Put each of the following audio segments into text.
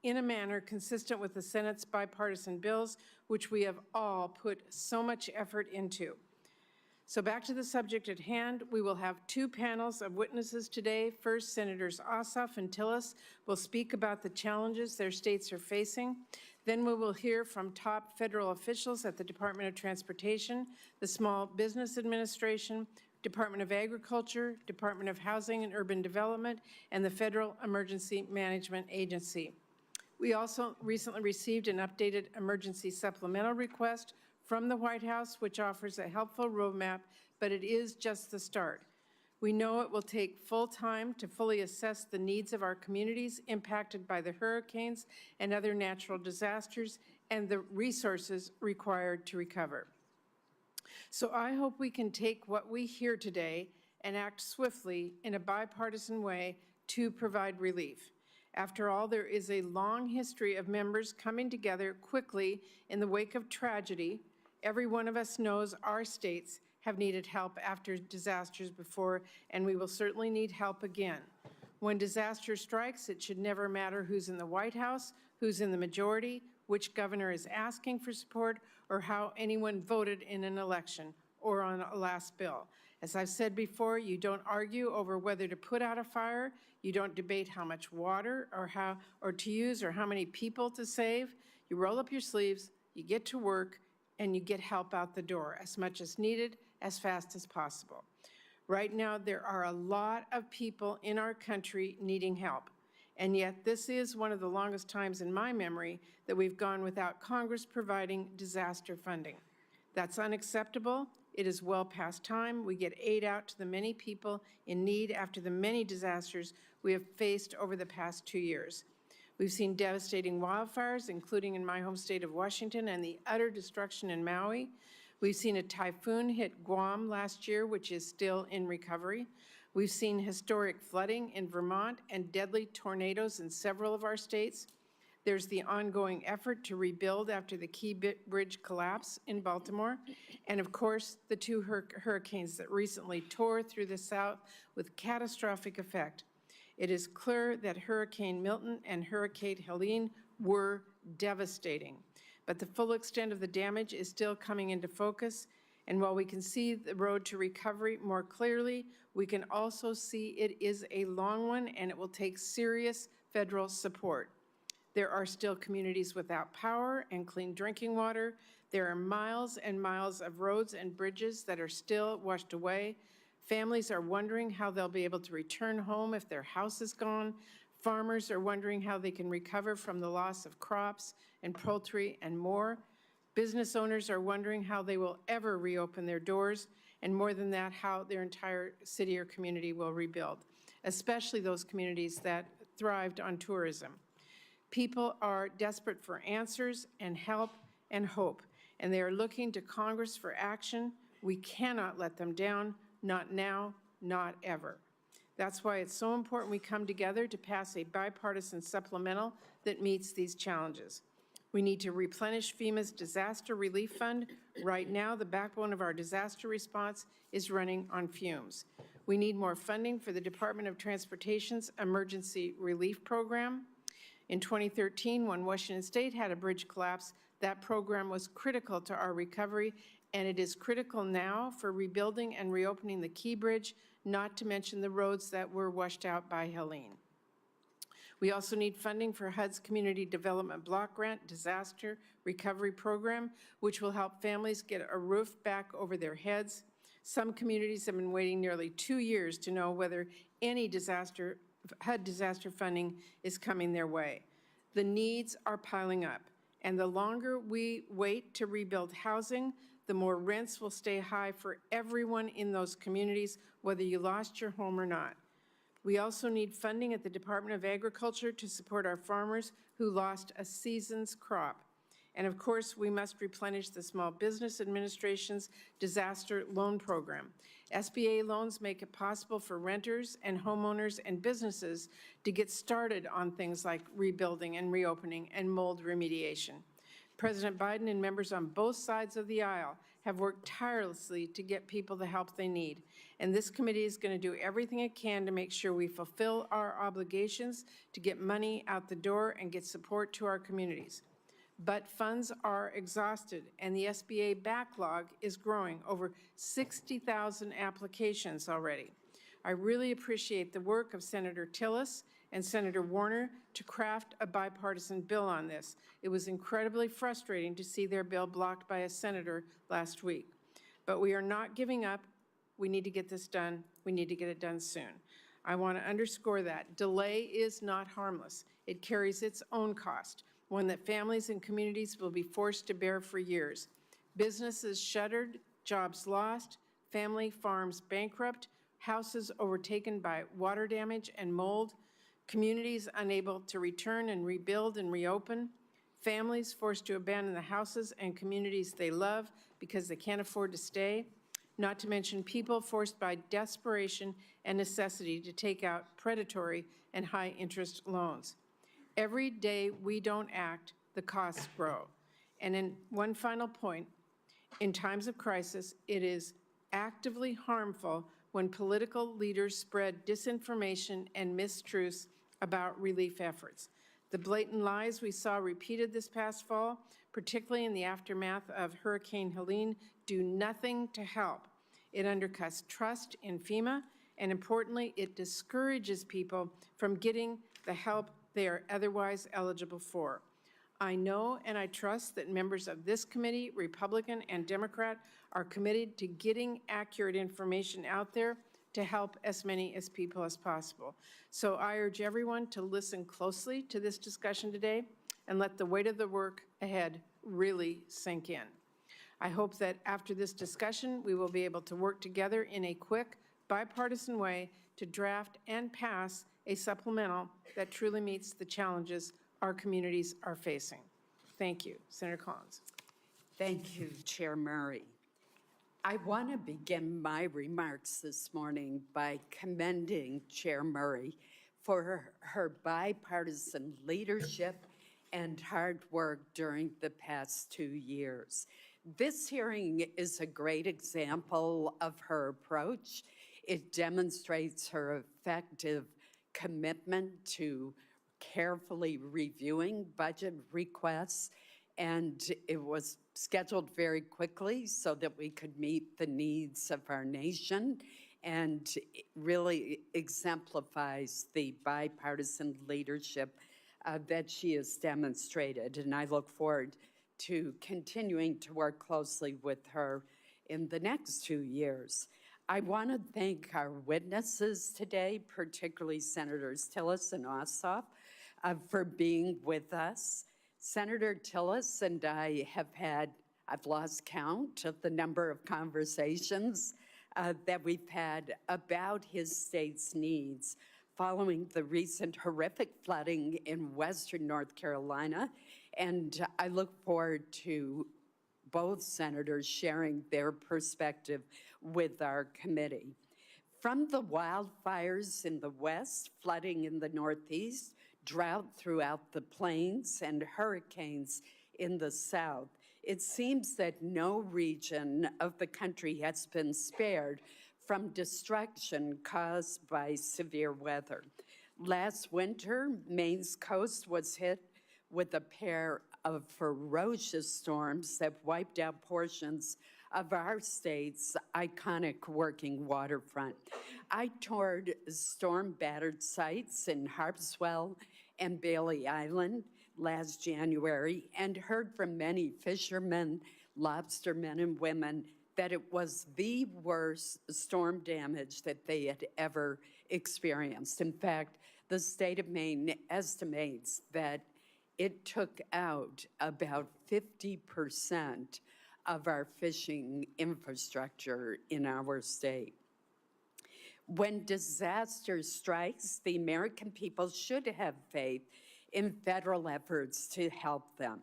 in a manner consistent with the Senate's bipartisan bills, which we have all put so much effort into. So back to the subject at hand, we will have two panels of witnesses today. First, Senators Ossoff and Tillis will speak about the challenges their states are facing. Then we will hear from top federal officials at the Department of Transportation, the Small Business Administration, Department of Agriculture, Department of Housing and Urban Development, and the Federal Emergency Management Agency. We also recently received an updated emergency supplemental request from the White House, which offers a helpful roadmap, but it is just the start. We know it will take full time to fully assess the needs of our communities impacted by the hurricanes and other natural disasters and the resources required to recover. So I hope we can take what we hear today and act swiftly in a bipartisan way to provide relief. After all, there is a long history of members coming together quickly in the wake of tragedy. Every one of us knows our states have needed help after disasters before, and we will certainly need help again. When disaster strikes, it should never matter who's in the White House, who's in the majority, which governor is asking for support, or how anyone voted in an election or on a last bill. As I've said before, you don't argue over whether to put out a fire, you don't debate how much water or to use or how many people to save. You roll up your sleeves, you get to work, and you get help out the door as much as needed, as fast as possible. Right now, there are a lot of people in our country needing help, and yet this is one of the longest times in my memory that we've gone without Congress providing disaster funding. That's unacceptable. It is well past time we get aid out to the many people in need after the many disasters we have faced over the past 2 years. We've seen devastating wildfires, including in my home state of Washington, and the utter destruction in Maui. We've seen a typhoon hit Guam last year, which is still in recovery. We've seen historic flooding in Vermont and deadly tornadoes in several of our states. There's the ongoing effort to rebuild after the Key Bridge collapse in Baltimore. And of course, the two hurricanes that recently tore through the South with catastrophic effect. It is clear that Hurricane Milton and Hurricane Helene were devastating, but the full extent of the damage is still coming into focus. And while we can see the road to recovery more clearly, we can also see it is a long one and it will take serious federal support. There are still communities without power and clean drinking water. There are miles and miles of roads and bridges that are still washed away. Families are wondering how they'll be able to return home if their house is gone. Farmers are wondering how they can recover from the loss of crops and poultry and more. Business owners are wondering how they will ever reopen their doors, and more than that, how their entire city or community will rebuild, especially those communities that thrived on tourism. People are desperate for answers and help and hope, and they are looking to Congress for action. We cannot let them down. Not now, not ever. That's why it's so important we come together to pass a bipartisan supplemental that meets these challenges. We need to replenish FEMA's Disaster Relief Fund. Right now, the backbone of our disaster response is running on fumes. We need more funding for the Department of Transportation's Emergency Relief Program. In 2013, when Washington State had a bridge collapse, that program was critical to our recovery, and it is critical now for rebuilding and reopening the Key Bridge, not to mention the roads that were washed out by Helene. We also need funding for HUD's Community Development Block Grant Disaster Recovery Program, which will help families get a roof back over their heads. Some communities have been waiting nearly 2 years to know whether any HUD disaster funding is coming their way. The needs are piling up, and the longer we wait to rebuild housing, the more rents will stay high for everyone in those communities, whether you lost your home or not. We also need funding at the Department of Agriculture to support our farmers who lost a season's crop. And of course, we must replenish the Small Business Administration's disaster loan program. SBA loans make it possible for renters and homeowners and businesses to get started on things like rebuilding and reopening and mold remediation. President Biden and members on both sides of the aisle have worked tirelessly to get people the help they need. And this committee is going to do everything it can to make sure we fulfill our obligations to get money out the door and get support to our communities. But funds are exhausted, and the SBA backlog is growing, over 60,000 applications already. I really appreciate the work of Senator Tillis and Senator Warner to craft a bipartisan bill on this. It was incredibly frustrating to see their bill blocked by a senator last week. But we are not giving up. We need to get this done. We need to get it done soon. I want to underscore that. Delay is not harmless. It carries its own cost, one that families and communities will be forced to bear for years. Businesses shuttered, jobs lost, family farms bankrupt, houses overtaken by water damage and mold, communities unable to return and rebuild and reopen, families forced to abandon the houses and communities they love because they can't afford to stay, not to mention people forced by desperation and necessity to take out predatory and high-interest loans. Every day we don't act, the costs grow. And in one final point, in times of crisis, it is actively harmful when political leaders spread disinformation and mistruths about relief efforts. The blatant lies we saw repeated this past fall, particularly in the aftermath of Hurricane Helene, do nothing to help. It undercuts trust in FEMA, and importantly, it discourages people from getting the help they are otherwise eligible for. I know and I trust that members of this committee, Republican and Democrat, are committed to getting accurate information out there to help as many as people as possible. So I urge everyone to listen closely to this discussion today and let the weight of the work ahead really sink in. I hope that after this discussion, we will be able to work together in a quick, bipartisan way to draft and pass a supplemental that truly meets the challenges our communities are facing. Thank you. Senator Collins. Thank you, Chair Murray. I want to begin my remarks this morning by commending Chair Murray for her bipartisan leadership and hard work during the past 2 years. This hearing is a great example of her approach. It demonstrates her effective commitment to carefully reviewing budget requests, and it was scheduled very quickly so that we could meet the needs of our nation, and it really exemplifies the bipartisan leadership that she has demonstrated. And I look forward to continuing to work closely with her in the next 2 years. I want to thank our witnesses today, particularly Senators Tillis and Ossoff, for being with us. Senator Tillis and I have had, I've lost count of the number of conversations that we've had about his state's needs following the recent horrific flooding in Western North Carolina. And I look forward to both senators sharing their perspective with our committee. From the wildfires in the west, flooding in the northeast, drought throughout the plains, and hurricanes in the south, it seems that no region of the country has been spared from destruction caused by severe weather. Last winter, Maine's coast was hit with a pair of ferocious storms that wiped out portions of our state's iconic working waterfront. I toured storm-battered sites in Harpswell and Bailey Island last January and heard from many fishermen, lobstermen, and women that it was the worst storm damage that they had ever experienced. In fact, the state of Maine estimates that it took out about 50% of our fishing infrastructure in our state. When disaster strikes, the American people should have faith in federal efforts to help them.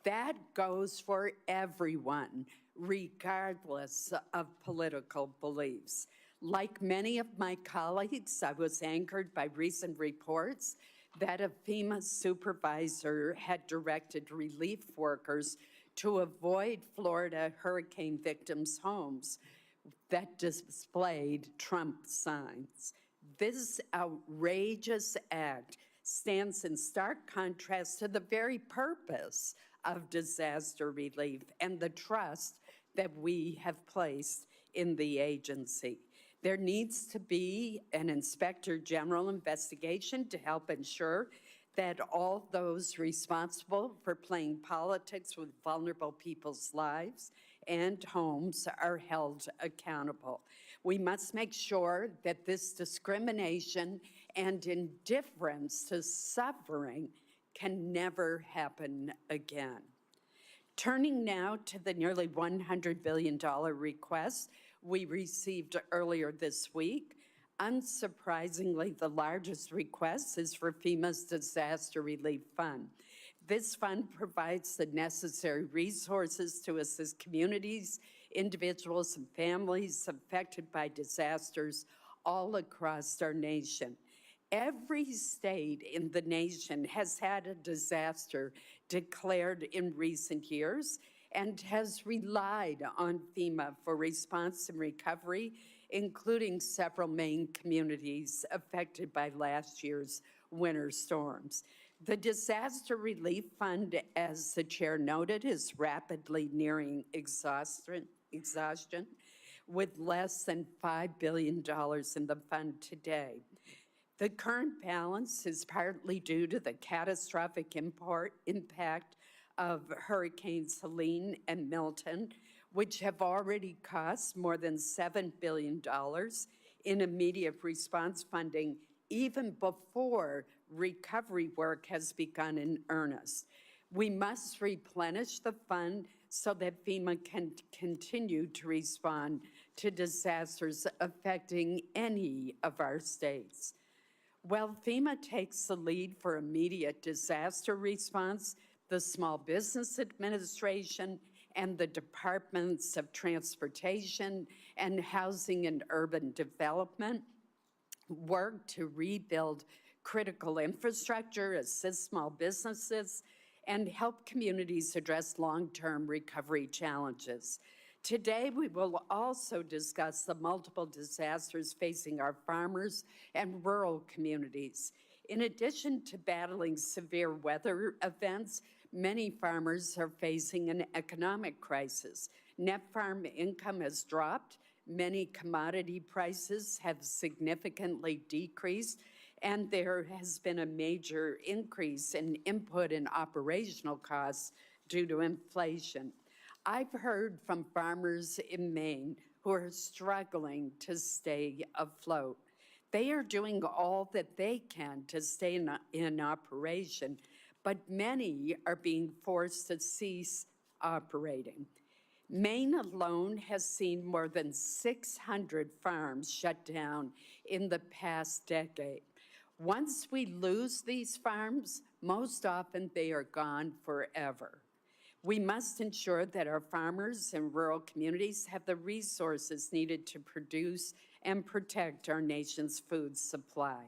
That goes for everyone, regardless of political beliefs. Like many of my colleagues, I was anchored by recent reports that a FEMA supervisor had directed relief workers to avoid Florida hurricane victims' homes that displayed Trump signs. This outrageous act stands in stark contrast to the very purpose of disaster relief and the trust that we have placed in the agency. There needs to be an Inspector General investigation to help ensure that all those responsible for playing politics with vulnerable people's lives and homes are held accountable. We must make sure that this discrimination and indifference to suffering can never happen again. Turning now to the nearly $100 billion request we received earlier this week, unsurprisingly, the largest request is for FEMA's Disaster Relief Fund. This fund provides the necessary resources to assist communities, individuals, and families affected by disasters all across our nation. Every state in the nation has had a disaster declared in recent years and has relied on FEMA for response and recovery, including several Maine communities affected by last year's winter storms. The Disaster Relief Fund, as the chair noted, is rapidly nearing exhaustion, with less than $5 billion in the fund today. The current balance is partly due to the catastrophic impact of Hurricanes Helene and Milton, which have already cost more than $7 billion in immediate response funding, even before recovery work has begun in earnest. We must replenish the fund so that FEMA can continue to respond to disasters affecting any of our states. While FEMA takes the lead for immediate disaster response, the Small Business Administration and the Departments of Transportation and Housing and Urban Development work to rebuild critical infrastructure, assist small businesses, and help communities address long-term recovery challenges. Today, we will also discuss the multiple disasters facing our farmers and rural communities. In addition to battling severe weather events, many farmers are facing an economic crisis. Net farm income has dropped, many commodity prices have significantly decreased, and there has been a major increase in input and operational costs due to inflation. I've heard from farmers in Maine who are struggling to stay afloat. They are doing all that they can to stay in operation, but many are being forced to cease operating. Maine alone has seen more than 600 farms shut down in the past decade. Once we lose these farms, most often they are gone forever. We must ensure that our farmers and rural communities have the resources needed to produce and protect our nation's food supply.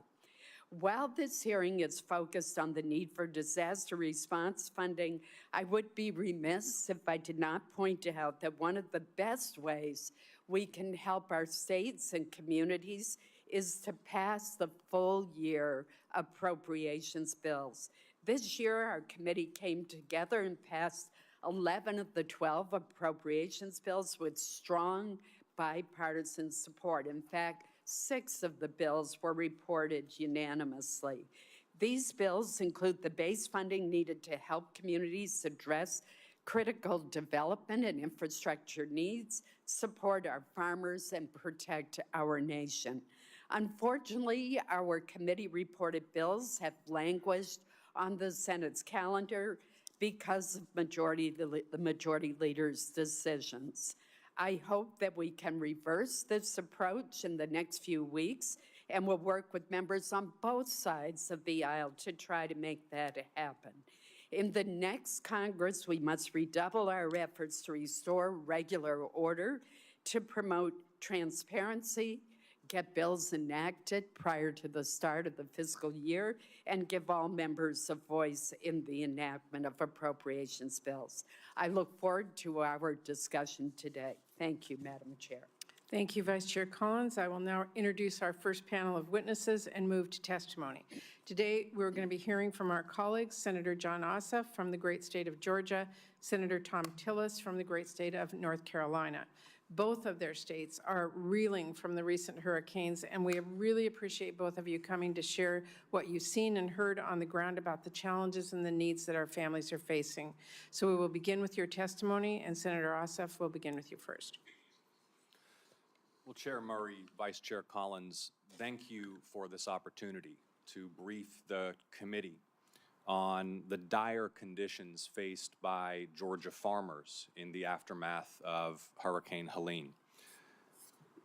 While this hearing is focused on the need for disaster response funding, I would be remiss if I did not point out that one of the best ways we can help our states and communities is to pass the full year appropriations bills. This year, our committee came together and passed 11 of the 12 appropriations bills with strong bipartisan support. In fact, 6 of the bills were reported unanimously. These bills include the base funding needed to help communities address critical development and infrastructure needs, support our farmers, and protect our nation. Unfortunately, our committee-reported bills have languished on the Senate's calendar because of the majority leader's decisions. I hope that we can reverse this approach in the next few weeks, and we'll work with members on both sides of the aisle to try to make that happen. In the next Congress, we must redouble our efforts to restore regular order, to promote transparency, get bills enacted prior to the start of the fiscal year, and give all members a voice in the enactment of appropriations bills. I look forward to our discussion today. Thank you, Madam Chair. Thank you, Vice Chair Collins. I will now introduce our first panel of witnesses and move to testimony. Today, we're going to be hearing from our colleagues, Senator John Ossoff from the great state of Georgia, Senator Tom Tillis from the great state of North Carolina. Both of their states are reeling from the recent hurricanes, and we really appreciate both of you coming to share what you've seen and heard on the ground about the challenges and the needs that our families are facing. So we will begin with your testimony, and Senator Ossoff will begin with you first. Well, Chair Murray, Vice Chair Collins, thank you for this opportunity to brief the committee on the dire conditions faced by Georgia farmers in the aftermath of Hurricane Helene.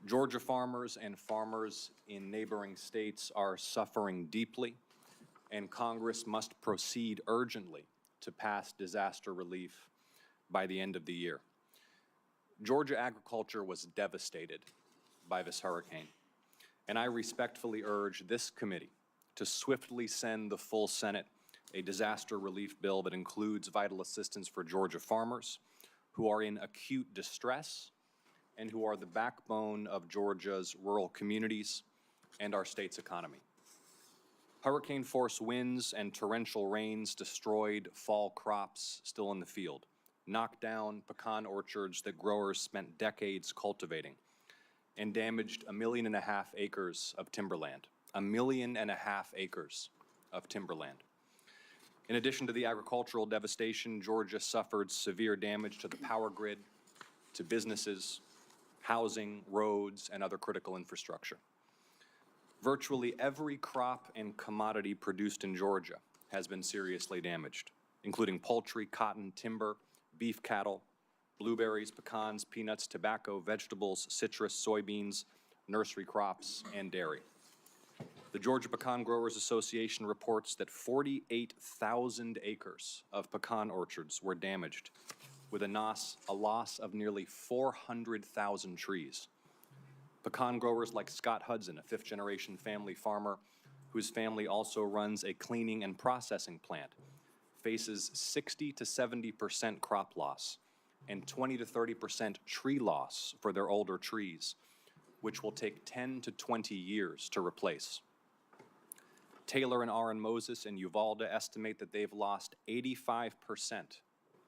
Georgia farmers and farmers in neighboring states are suffering deeply, and Congress must proceed urgently to pass disaster relief by the end of the year. Georgia agriculture was devastated by this hurricane, and I respectfully urge this committee to swiftly send the full Senate a disaster relief bill that includes vital assistance for Georgia farmers who are in acute distress and who are the backbone of Georgia's rural communities and our state's economy. Hurricane-force winds and torrential rains destroyed fall crops still in the field, knocked down pecan orchards that growers spent decades cultivating, and damaged 1.5 million acres of timberland. 1.5 million acres of timberland. In addition to the agricultural devastation, Georgia suffered severe damage to the power grid, to businesses, housing, roads, and other critical infrastructure. Virtually every crop and commodity produced in Georgia has been seriously damaged, including poultry, cotton, timber, beef cattle, blueberries, pecans, peanuts, tobacco, vegetables, citrus, soybeans, nursery crops, and dairy. The Georgia Pecan Growers Association reports that 48,000 acres of pecan orchards were damaged, with a loss of nearly 400,000 trees. Pecan growers like Scott Hudson, a fifth-generation family farmer whose family also runs a cleaning and processing plant, faces 60 to 70% crop loss and 20 to 30% tree loss for their older trees, which will take 10 to 20 years to replace. Taylor and Aaron Moses in Uvalde estimate that they've lost 85%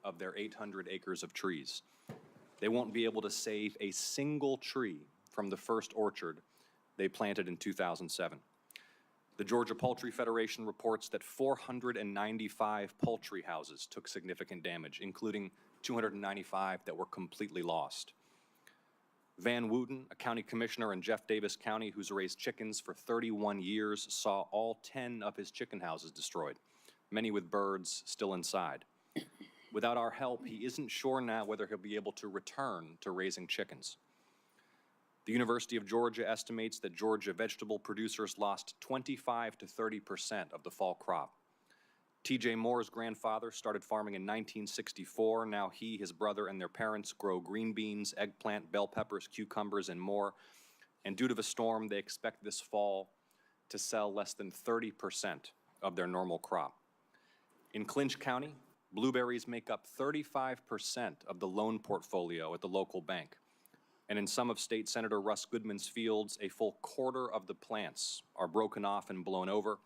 of their 800 acres of trees. They won't be able to save a single tree from the first orchard they planted in 2007. The Georgia Poultry Federation reports that 495 poultry houses took significant damage, including 295 that were completely lost. Van Wooten, a county commissioner in Jeff Davis County who's raised chickens for 31 years, saw all 10 of his chicken houses destroyed, many with birds still inside. Without our help, he isn't sure now whether he'll be able to return to raising chickens. The University of Georgia estimates that Georgia vegetable producers lost 25 to 30% of the fall crop. T.J. Moore's grandfather started farming in 1964. Now he, his brother, and their parents grow green beans, eggplant, bell peppers, cucumbers, and more. And due to the storm, they expect this fall to sell less than 30% of their normal crop. In Clinch County, blueberries make up 35% of the loan portfolio at the local bank. And in some of State Senator Russ Goodman's fields, a full quarter of the plants are broken off and blown over,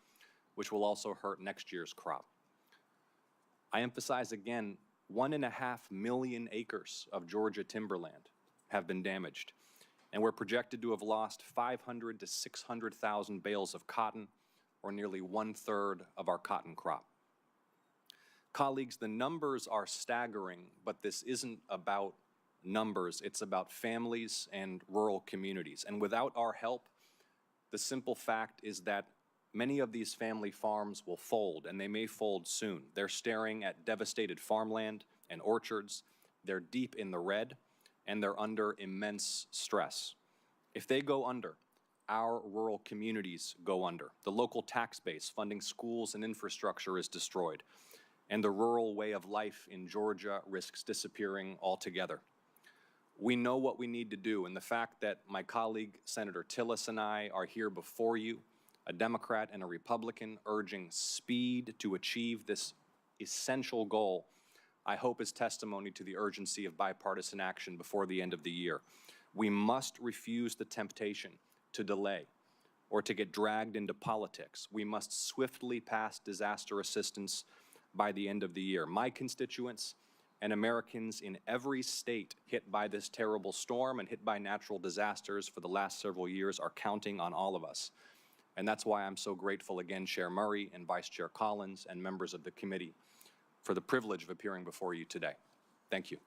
which will also hurt next year's crop. I emphasize again, 1.5 million acres of Georgia timberland have been damaged, and we're projected to have lost 500 to 600,000 bales of cotton, or nearly 1/3 of our cotton crop. Colleagues, the numbers are staggering, but this isn't about numbers, it's about families and rural communities. And without our help, the simple fact is that many of these family farms will fold, and they may fold soon. They're staring at devastated farmland and orchards. They're deep in the red, and they're under immense stress. If they go under, our rural communities go under. The local tax base funding schools and infrastructure is destroyed, and the rural way of life in Georgia risks disappearing altogether. We know what we need to do, and the fact that my colleague Senator Tillis and I are here before you, a Democrat and a Republican, urging speed to achieve this essential goal, I hope is testimony to the urgency of bipartisan action before the end of the year. We must refuse the temptation to delay or to get dragged into politics. We must swiftly pass disaster assistance by the end of the year. My constituents and Americans in every state hit by this terrible storm and hit by natural disasters for the last several years are counting on all of us. And that's why I'm so grateful again, Chair Murray and Vice Chair Collins and members of the committee for the privilege of appearing before you today. Thank you.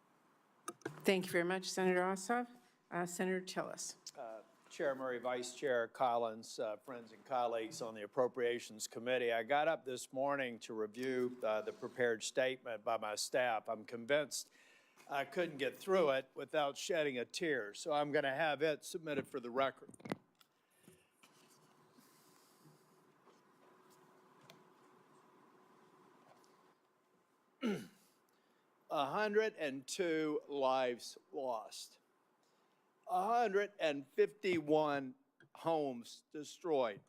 Thank you very much, Senator Ossoff. Senator Tillis. Chair Murray, Vice Chair Collins, friends and colleagues on the Appropriations Committee, I got up this morning to review the prepared statement by my staff. I'm convinced I couldn't get through it without shedding a tear, so I'm going to have it submitted for the record. $102 lives lost. 151 homes destroyed,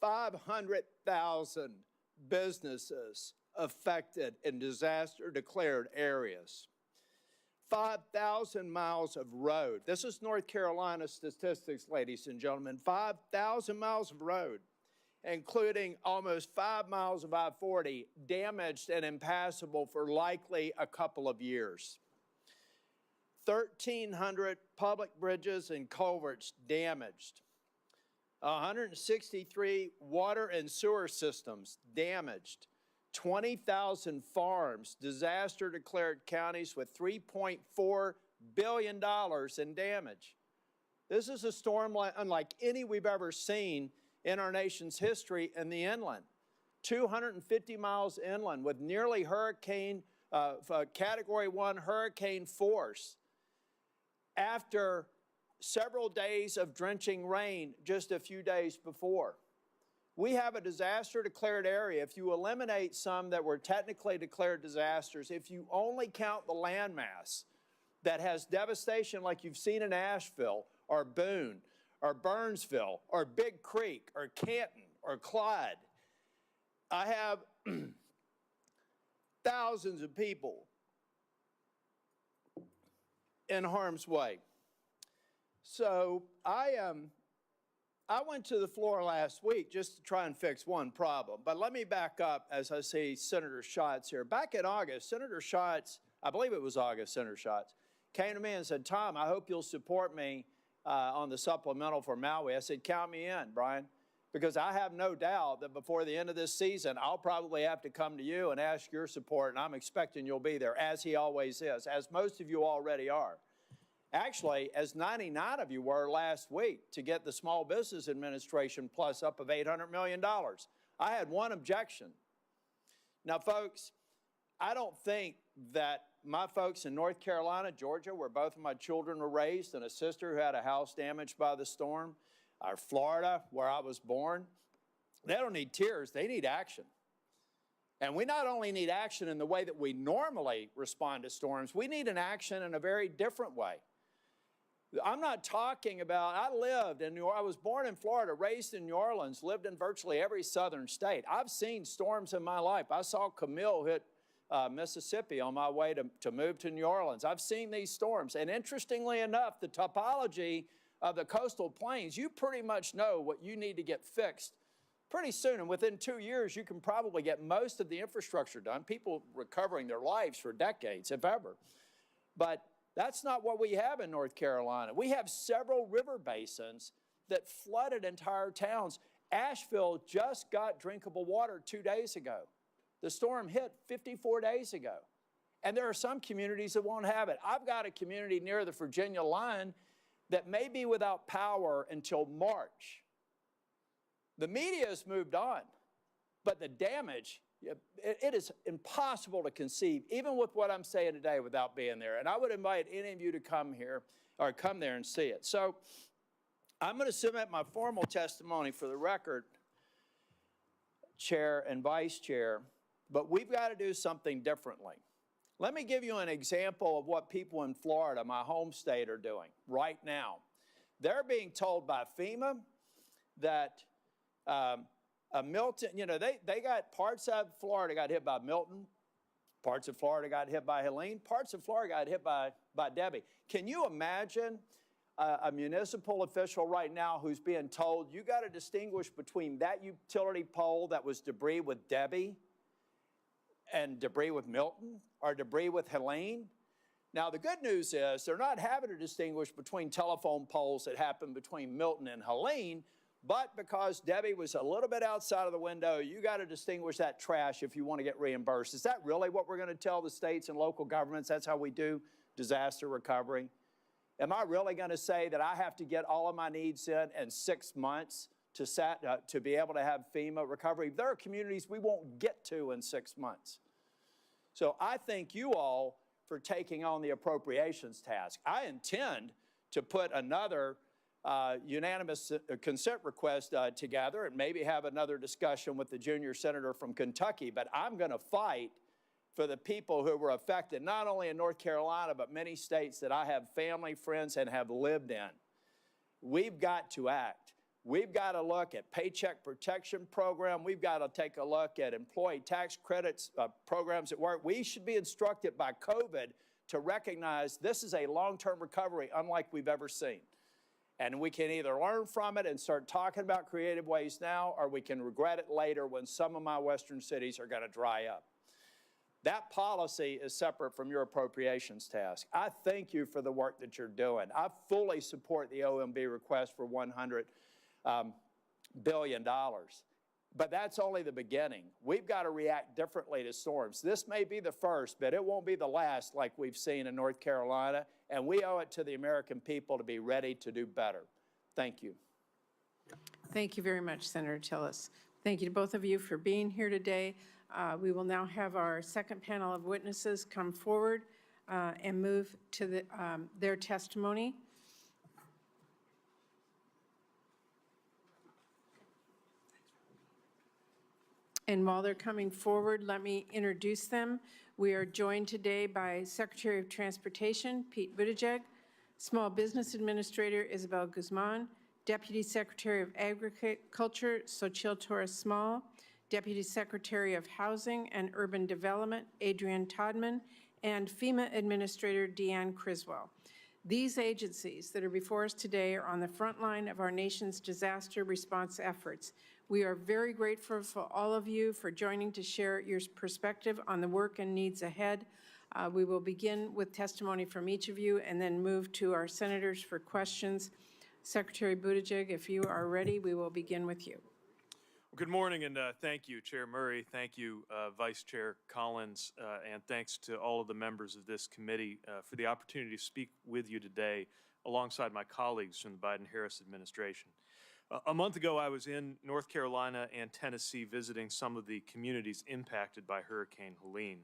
500,000 businesses affected in disaster-declared areas, 5,000 miles of road. This is North Carolina statistics, ladies and gentlemen. 5,000 miles of road, including almost 5 miles of I-40, damaged and impassable for likely a couple of years. 1,300 public bridges and culverts damaged. 163 water and sewer systems damaged. 20,000 farms, disaster-declared counties with $3.4 billion in damage. This is a storm unlike any we've ever seen in our nation's history in the inland. 250 miles inland with nearly Category 1 hurricane force. After several days of drenching rain just a few days before. We have a disaster-declared area. If you eliminate some that were technically declared disasters, if you only count the landmass that has devastation like you've seen in Asheville or Boone or Burnsville or Big Creek or Canton or Clyde, I have thousands of people in harm's way. So I went to the floor last week just to try and fix one problem. But let me back up as I see Senator Schatz here. Back in August, Senator Schatz, I believe it was August, Senator Schatz, came to me and said, Tom, I hope you'll support me on the supplemental for Maui. I said, count me in, Brian, because I have no doubt that before the end of this season, I'll probably have to come to you and ask your support, and I'm expecting you'll be there, as he always is, as most of you already are. Actually, as 99 of you were last week to get the Small Business Administration plus up of $800 million. I had one objection. Now, folks, I don't think that my folks in North Carolina, Georgia, where both of my children were raised, and a sister who had a house damaged by the storm, or Florida, where I was born, they don't need tears, they need action. And we not only need action in the way that we normally respond to storms, we need an action in a very different way. I'm not talking about, I was born in Florida, raised in New Orleans, lived in virtually every southern state. I've seen storms in my life. I saw Camille hit Mississippi on my way to move to New Orleans. I've seen these storms. And interestingly enough, the topology of the coastal plains, you pretty much know what you need to get fixed pretty soon. And within 2 years, you can probably get most of the infrastructure done, people recovering their lives for decades, if ever. But that's not what we have in North Carolina. We have several river basins that flooded entire towns. Asheville just got drinkable water 2 days ago. The storm hit 54 days ago. And there are some communities that won't have it. I've got a community near the Virginia line that may be without power until March. The media has moved on, but the damage, it is impossible to conceive, even with what I'm saying today, without being there. And I would invite any of you to come here or come there and see it. So I'm going to submit my formal testimony for the record, Chair and Vice Chair, but we've got to do something differently. Let me give you an example of what people in Florida, my home state, are doing right now. They're being told by FEMA that Milton, they got parts of Florida got hit by Milton, parts of Florida got hit by Helene, parts of Florida got hit by Debbie. Can you imagine a municipal official right now who's being told, you got to distinguish between that utility pole that was debris with Debbie and debris with Milton or debris with Helene? Now, the good news is they're not having to distinguish between telephone poles that happened between Milton and Helene, but because Debbie was a little bit outside of the window, you got to distinguish that trash if you want to get reimbursed. Is that really what we're going to tell the states and local governments? That's how we do disaster recovery? Am I really going to say that I have to get all of my needs in 6 months to be able to have FEMA recovery? There are communities we won't get to in 6 months. So I thank you all for taking on the appropriations task. I intend to put another unanimous consent request together and maybe have another discussion with the junior senator from Kentucky, but I'm going to fight for the people who were affected, not only in North Carolina, but many states that I have family, friends, and have lived in. We've got to act. We've got to look at Paycheck Protection Program. We've got to take a look at employee tax credits programs at work. We should be instructed by COVID to recognize this is a long-term recovery unlike we've ever seen. And we can either learn from it and start talking about creative ways now, or we can regret it later when some of my western cities are going to dry up. That policy is separate from your appropriations task. I thank you for the work that you're doing. I fully support the OMB request for $100 billion. But that's only the beginning. We've got to react differently to storms. This may be the first, but it won't be the last like we've seen in North Carolina, and we owe it to the American people to be ready to do better. Thank you. Thank you very much, Senator Tillis. Thank you to both of you for being here today. We will now have our second panel of witnesses come forward and move to their testimony. And while they're coming forward, let me introduce them. We are joined today by Secretary of Transportation, Pete Buttigieg, Small Business Administrator, Isabel Guzman, Deputy Secretary of Agriculture, Xochitl Torres-Small, Deputy Secretary of Housing and Urban Development, Adrian Todman, and FEMA Administrator, Deanne Criswell. These agencies that are before us today are on the front line of our nation's disaster response efforts. We are very grateful for all of you for joining to share your perspective on the work and needs ahead. We will begin with testimony from each of you and then move to our senators for questions. Secretary Buttigieg, if you are ready, we will begin with you. Good morning, and thank you, Chair Murray. Thank you, Vice Chair Collins, and thanks to all of the members of this committee for the opportunity to speak with you today alongside my colleagues from the Biden-Harris administration. A month ago, I was in North Carolina and Tennessee visiting some of the communities impacted by Hurricane Helene.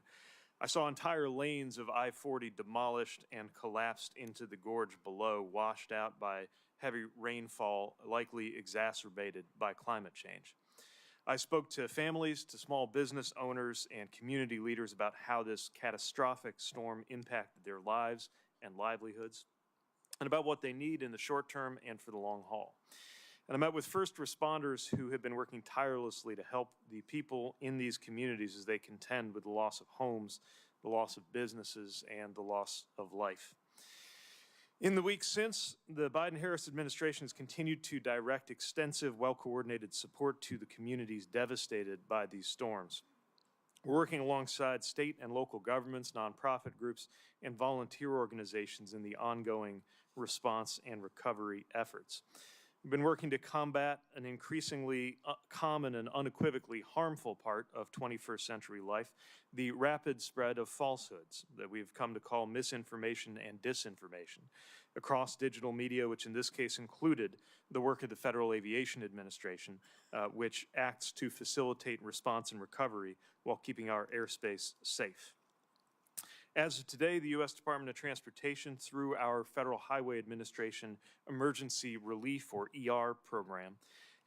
I saw entire lanes of I-40 demolished and collapsed into the gorge below, washed out by heavy rainfall, likely exacerbated by climate change. I spoke to families, to small business owners, and community leaders about how this catastrophic storm impacted their lives and livelihoods, and about what they need in the short term and for the long haul. And I met with first responders who have been working tirelessly to help the people in these communities as they contend with the loss of homes, the loss of businesses, and the loss of life. In the weeks since, the Biden-Harris administration has continued to direct extensive, well-coordinated support to the communities devastated by these storms. We're working alongside state and local governments, nonprofit groups, and volunteer organizations in the ongoing response and recovery efforts. We've been working to combat an increasingly common and unequivocally harmful part of 21st century life, the rapid spread of falsehoods that we've come to call misinformation and disinformation across digital media, which in this case included the work of the Federal Aviation Administration, which acts to facilitate response and recovery while keeping our airspace safe. As of today, the U.S. Department of Transportation, through our Federal Highway Administration Emergency Relief, or ER program,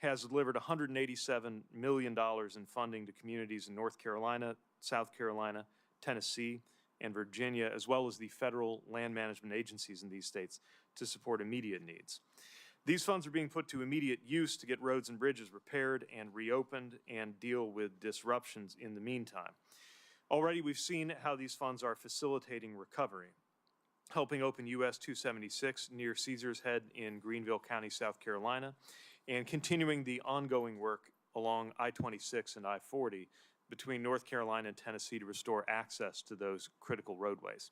has delivered $187 million in funding to communities in North Carolina, South Carolina, Tennessee, and Virginia, as well as the federal land management agencies in these states to support immediate needs. These funds are being put to immediate use to get roads and bridges repaired and reopened and deal with disruptions in the meantime. Already we've seen how these funds are facilitating recovery, helping open US 276 near Caesars Head in Greenville County, South Carolina, and continuing the ongoing work along I-26 and I-40 between North Carolina and Tennessee to restore access to those critical roadways.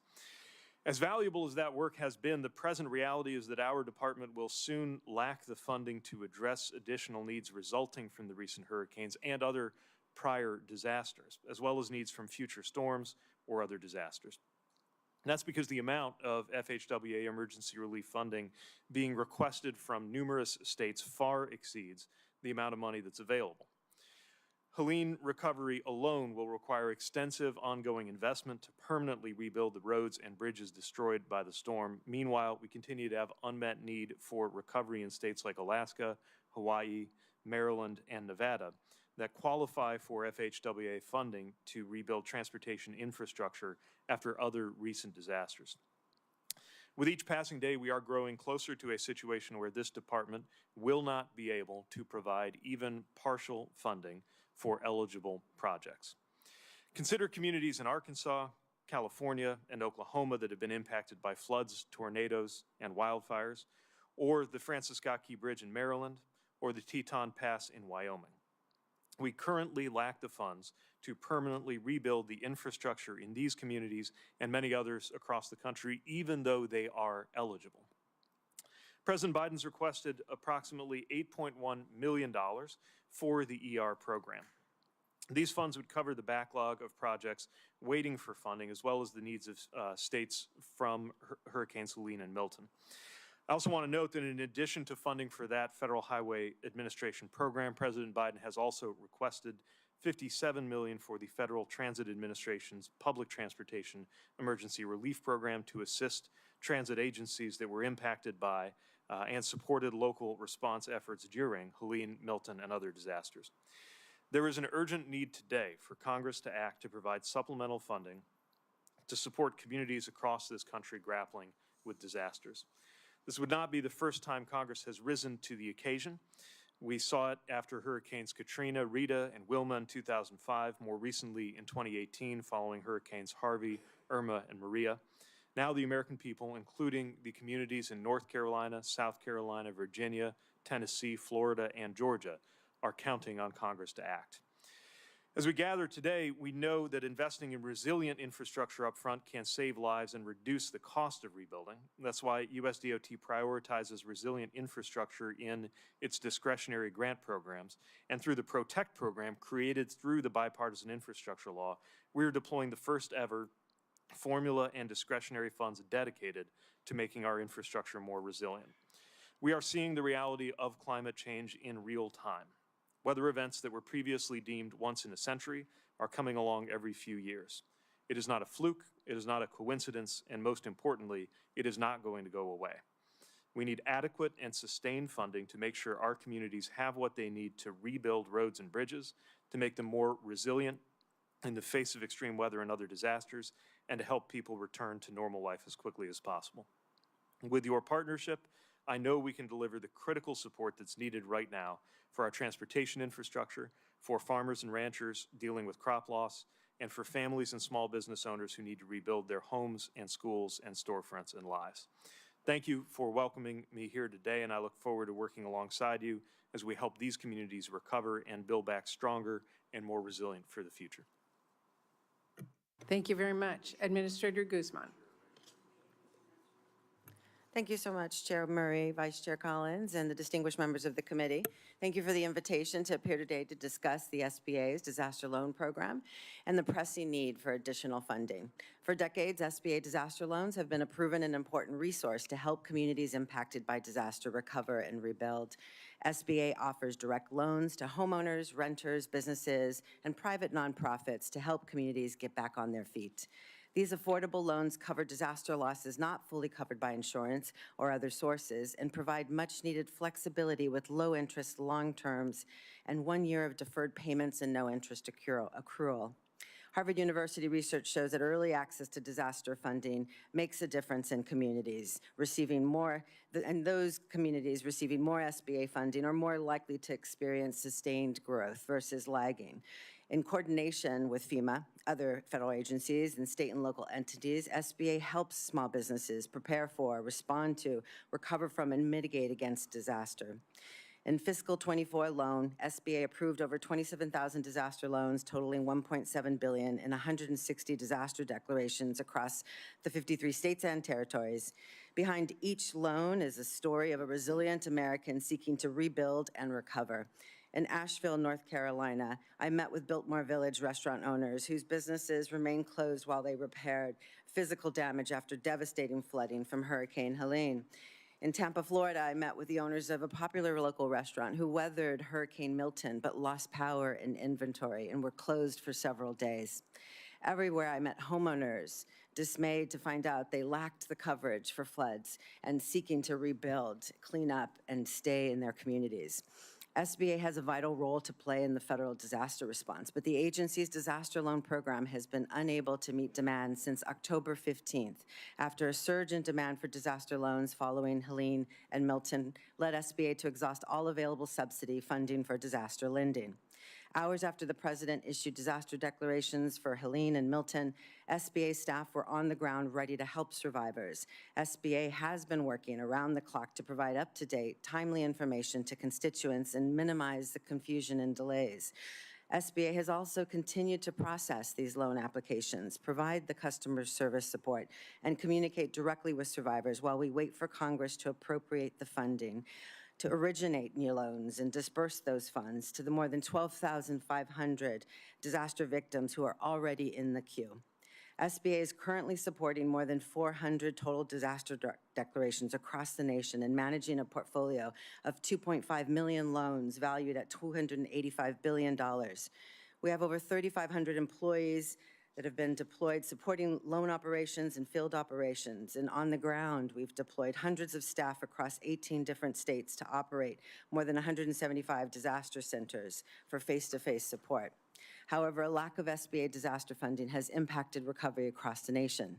As valuable as that work has been, the present reality is that our department will soon lack the funding to address additional needs resulting from the recent hurricanes and other prior disasters, as well as needs from future storms or other disasters. And that's because the amount of FHWA emergency relief funding being requested from numerous states far exceeds the amount of money that's available. Helene recovery alone will require extensive ongoing investment to permanently rebuild the roads and bridges destroyed by the storm. Meanwhile, we continue to have unmet need for recovery in states like Alaska, Hawaii, Maryland, and Nevada that qualify for FHWA funding to rebuild transportation infrastructure after other recent disasters. With each passing day, we are growing closer to a situation where this department will not be able to provide even partial funding for eligible projects. Consider communities in Arkansas, California, and Oklahoma that have been impacted by floods, tornadoes, and wildfires, or the Francis Scott Key Bridge in Maryland, or the Teton Pass in Wyoming. We currently lack the funds to permanently rebuild the infrastructure in these communities and many others across the country, even though they are eligible. President Biden's requested approximately $8.1 million for the ER program. These funds would cover the backlog of projects waiting for funding, as well as the needs of states from Hurricanes Helene and Milton. I also want to note that in addition to funding for that Federal Highway Administration program, President Biden has also requested $57 million for the Federal Transit Administration's Public Transportation Emergency Relief Program to assist transit agencies that were impacted by and supported local response efforts during Helene, Milton, and other disasters. There is an urgent need today for Congress to act to provide supplemental funding to support communities across this country grappling with disasters. This would not be the first time Congress has risen to the occasion. We saw it after Hurricanes Katrina, Rita, and Wilma in 2005, more recently in 2018 following Hurricanes Harvey, Irma, and Maria. Now the American people, including the communities in North Carolina, South Carolina, Virginia, Tennessee, Florida, and Georgia, are counting on Congress to act. As we gather today, we know that investing in resilient infrastructure up front can save lives and reduce the cost of rebuilding. That's why USDOT prioritizes resilient infrastructure in its discretionary grant programs. And through the PROTECT program created through the bipartisan infrastructure law, we're deploying the first ever formula and discretionary funds dedicated to making our infrastructure more resilient. We are seeing the reality of climate change in real time. Weather events that were previously deemed once in a century are coming along every few years. It is not a fluke, it is not a coincidence, and most importantly, it is not going to go away. We need adequate and sustained funding to make sure our communities have what they need to rebuild roads and bridges, to make them more resilient in the face of extreme weather and other disasters, and to help people return to normal life as quickly as possible. With your partnership, I know we can deliver the critical support that's needed right now for our transportation infrastructure, for farmers and ranchers dealing with crop loss, and for families and small business owners who need to rebuild their homes and schools and storefronts and lives. Thank you for welcoming me here today, and I look forward to working alongside you as we help these communities recover and build back stronger and more resilient for the future. Thank you very much. Administrator Guzman. Thank you so much, Chair Murray, Vice Chair Collins, and the distinguished members of the committee. Thank you for the invitation to appear today to discuss the SBA's disaster loan program and the pressing need for additional funding. For decades, SBA disaster loans have been a proven and important resource to help communities impacted by disaster recover and rebuild. SBA offers direct loans to homeowners, renters, businesses, and private nonprofits to help communities get back on their feet. These affordable loans cover disaster losses not fully covered by insurance or other sources and provide much-needed flexibility with low interest long terms and 1 year of deferred payments and no interest accrual. Harvard University research shows that early access to disaster funding makes a difference in communities receiving more, and those communities receiving more SBA funding are more likely to experience sustained growth versus lagging. In coordination with FEMA, other federal agencies, and state and local entities, SBA helps small businesses prepare for, respond to, recover from, and mitigate against disaster. In fiscal '24 alone, SBA approved over 27,000 disaster loans totaling $1.7 billion and 160 disaster declarations across the 53 states and territories. Behind each loan is a story of a resilient American seeking to rebuild and recover. In Asheville, North Carolina, I met with Biltmore Village restaurant owners whose businesses remained closed while they repaired physical damage after devastating flooding from Hurricane Helene. In Tampa, Florida, I met with the owners of a popular local restaurant who weathered Hurricane Milton but lost power and inventory and were closed for several days. Everywhere I met homeowners dismayed to find out they lacked the coverage for floods and seeking to rebuild, clean up, and stay in their communities. SBA has a vital role to play in the federal disaster response, but the agency's disaster loan program has been unable to meet demand since October 15th, after a surge in demand for disaster loans following Helene and Milton led SBA to exhaust all available subsidy funding for disaster lending. Hours after the president issued disaster declarations for Helene and Milton, SBA staff were on the ground ready to help survivors. SBA has been working around the clock to provide up-to-date, timely information to constituents and minimize the confusion and delays. SBA has also continued to process these loan applications, provide the customer service support, and communicate directly with survivors while we wait for Congress to appropriate the funding to originate new loans and disperse those funds to the more than 12,500 disaster victims who are already in the queue. SBA is currently supporting more than 400 total disaster declarations across the nation and managing a portfolio of 2.5 million loans valued at $285 billion. We have over 3,500 employees that have been deployed supporting loan operations and field operations. And on the ground, we've deployed hundreds of staff across 18 different states to operate more than 175 disaster centers for face-to-face support. However, a lack of SBA disaster funding has impacted recovery across the nation.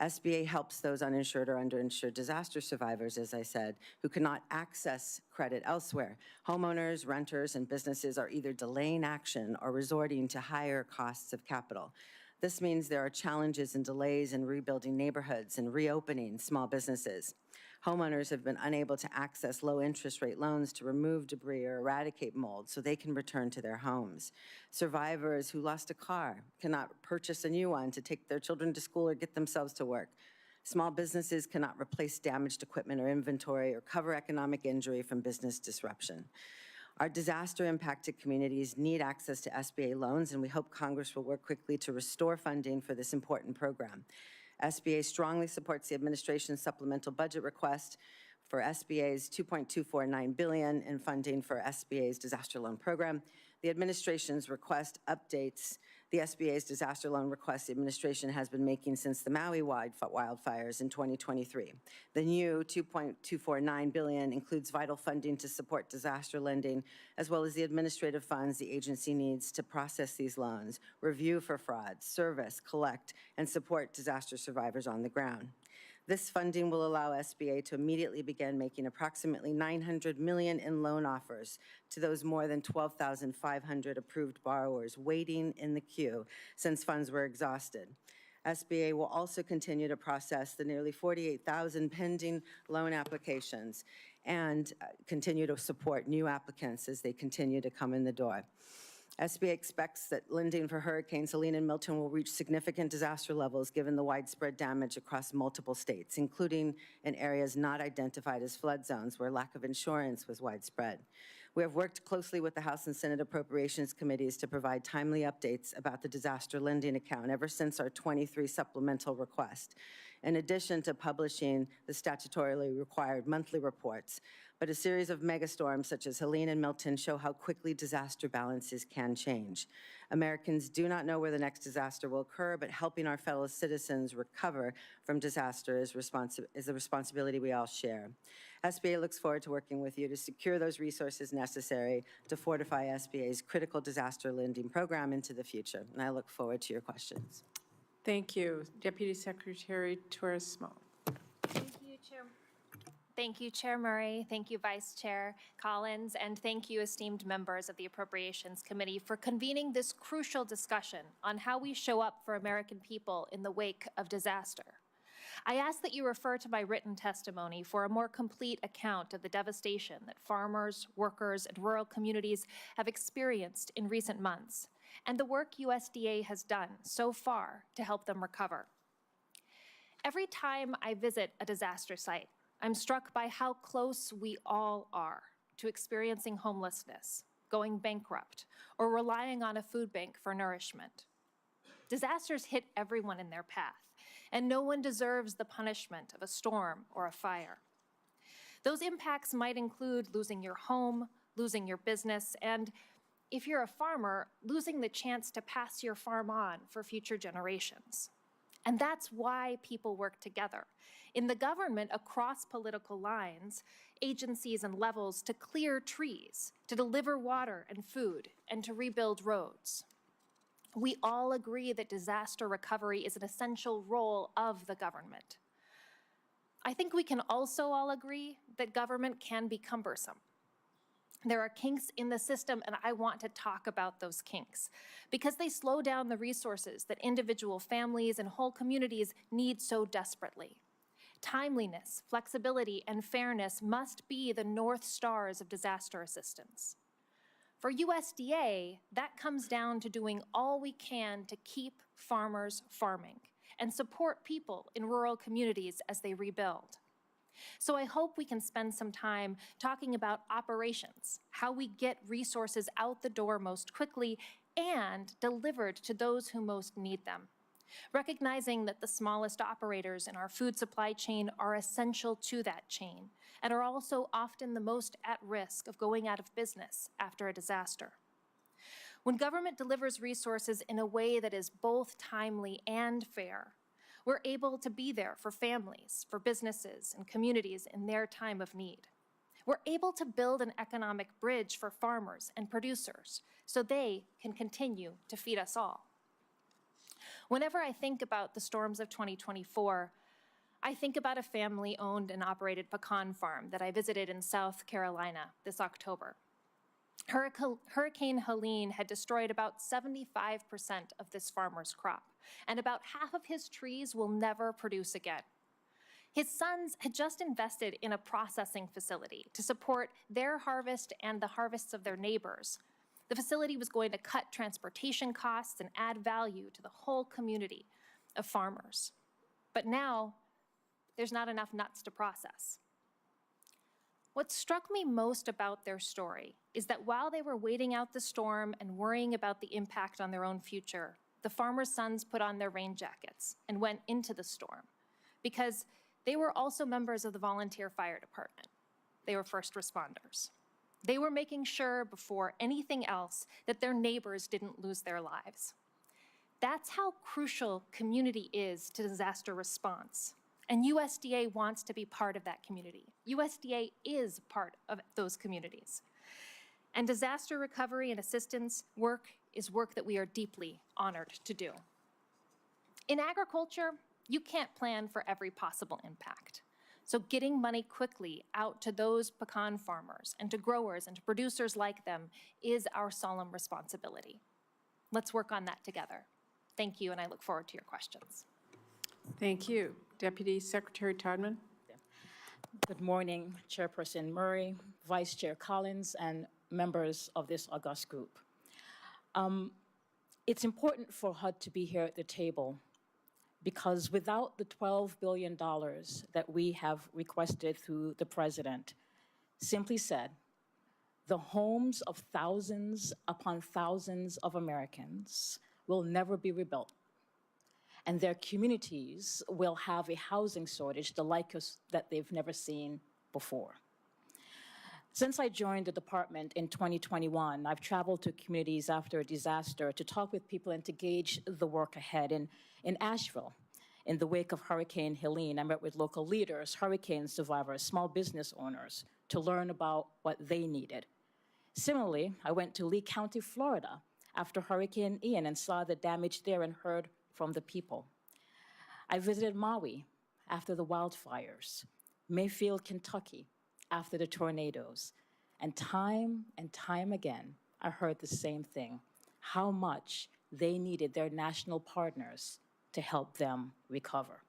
SBA helps those uninsured or underinsured disaster survivors, as I said, who cannot access credit elsewhere. Homeowners, renters, and businesses are either delaying action or resorting to higher costs of capital. This means there are challenges and delays in rebuilding neighborhoods and reopening small businesses. Homeowners have been unable to access low interest rate loans to remove debris or eradicate mold so they can return to their homes. Survivors who lost a car cannot purchase a new one to take their children to school or get themselves to work. Small businesses cannot replace damaged equipment or inventory or cover economic injury from business disruption. Our disaster-impacted communities need access to SBA loans, and we hope Congress will work quickly to restore funding for this important program. SBA strongly supports the administration's supplemental budget request for SBA's $2.249 billion in funding for SBA's disaster loan program. The administration's request updates the SBA's disaster loan request the administration has been making since the Maui wildfires in 2023. The new $2.249 billion includes vital funding to support disaster lending, as well as the administrative funds the agency needs to process these loans, review for fraud, service, collect, and support disaster survivors on the ground. This funding will allow SBA to immediately begin making approximately $900 million in loan offers to those more than 12,500 approved borrowers waiting in the queue since funds were exhausted. SBA will also continue to process the nearly 48,000 pending loan applications and continue to support new applicants as they continue to come in the door. SBA expects that lending for Hurricanes Helene and Milton will reach significant disaster levels given the widespread damage across multiple states, including in areas not identified as flood zones where lack of insurance was widespread. We have worked closely with the House and Senate Appropriations Committees to provide timely updates about the disaster lending account ever since our 23 supplemental request. In addition to publishing the statutorily required monthly reports, but a series of megastorms such as Helene and Milton show how quickly disaster balances can change. Americans do not know where the next disaster will occur, but helping our fellow citizens recover from disaster is a responsibility we all share. SBA looks forward to working with you to secure those resources necessary to fortify SBA's critical disaster lending program into the future. And I look forward to your questions. Thank you. Deputy Secretary Torres-Small. Thank you, Chair Murray. Thank you, Vice Chair Collins, and thank you, esteemed members of the Appropriations Committee, for convening this crucial discussion on how we show up for American people in the wake of disaster. I ask that you refer to my written testimony for a more complete account of the devastation that farmers, workers, and rural communities have experienced in recent months, and the work USDA has done so far to help them recover. Every time I visit a disaster site, I'm struck by how close we all are to experiencing homelessness, going bankrupt, or relying on a food bank for nourishment. Disasters hit everyone in their path, and no one deserves the punishment of a storm or a fire. Those impacts might include losing your home, losing your business, and if you're a farmer, losing the chance to pass your farm on for future generations. And that's why people work together in the government across political lines, agencies and levels to clear trees, to deliver water and food, and to rebuild roads. We all agree that disaster recovery is an essential role of the government. I think we can also all agree that government can be cumbersome. There are kinks in the system, and I want to talk about those kinks because they slow down the resources that individual families and whole communities need so desperately. Timeliness, flexibility, and fairness must be the North Stars of disaster assistance. For USDA, that comes down to doing all we can to keep farmers farming and support people in rural communities as they rebuild. So I hope we can spend some time talking about operations, how we get resources out the door most quickly and delivered to those who most need them, recognizing that the smallest operators in our food supply chain are essential to that chain and are also often the most at risk of going out of business after a disaster. When government delivers resources in a way that is both timely and fair, we're able to be there for families, for businesses, and communities in their time of need. We're able to build an economic bridge for farmers and producers so they can continue to feed us all. Whenever I think about the storms of 2024, I think about a family-owned and operated pecan farm that I visited in South Carolina this October. Hurricane Helene had destroyed about 75% of this farmer's crop, and about half of his trees will never produce again. His sons had just invested in a processing facility to support their harvest and the harvests of their neighbors. The facility was going to cut transportation costs and add value to the whole community of farmers. But now, there's not enough nuts to process. What struck me most about their story is that while they were waiting out the storm and worrying about the impact on their own future, the farmers' sons put on their rain jackets and went into the storm because they were also members of the volunteer fire department. They were first responders. They were making sure before anything else that their neighbors didn't lose their lives. That's how crucial community is to disaster response. And USDA wants to be part of that community. USDA is part of those communities. And disaster recovery and assistance work is work that we are deeply honored to do. In agriculture, you can't plan for every possible impact. So getting money quickly out to those pecan farmers and to growers and to producers like them is our solemn responsibility. Let's work on that together. Thank you, and I look forward to your questions. Thank you. Deputy Secretary Todman. Good morning, Chairperson Murray, Vice Chair Collins, and members of this august group. It's important for HUD to be here at the table because without the $12 billion that we have requested through the President, simply said, the homes of thousands upon thousands of Americans will never be rebuilt. And their communities will have a housing shortage the like that they've never seen before. Since I joined the department in 2021, I've traveled to communities after a disaster to talk with people and to gauge the work ahead. In Asheville, in the wake of Hurricane Helene, I met with local leaders, hurricane survivors, small business owners, to learn about what they needed. Similarly, I went to Lee County, Florida, after Hurricane Ian and saw the damage there and heard from the people. I visited Maui after the wildfires, Mayfield, Kentucky, after the tornadoes. And time again, I heard the same thing, how much they needed their national partners to help them recover.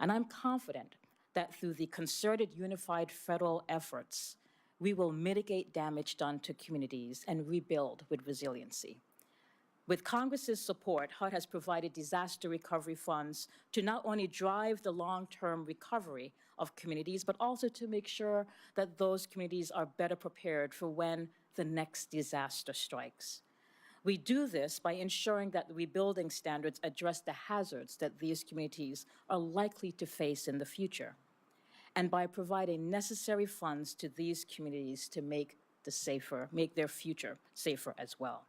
And I'm confident that through the concerted unified federal efforts, we will mitigate damage done to communities and rebuild with resiliency. With Congress's support, HUD has provided disaster recovery funds to not only drive the long-term recovery of communities, but also to make sure that those communities are better prepared for when the next disaster strikes. We do this by ensuring that the rebuilding standards address the hazards that these communities are likely to face in the future, and by providing necessary funds to these communities to make their future safer as well.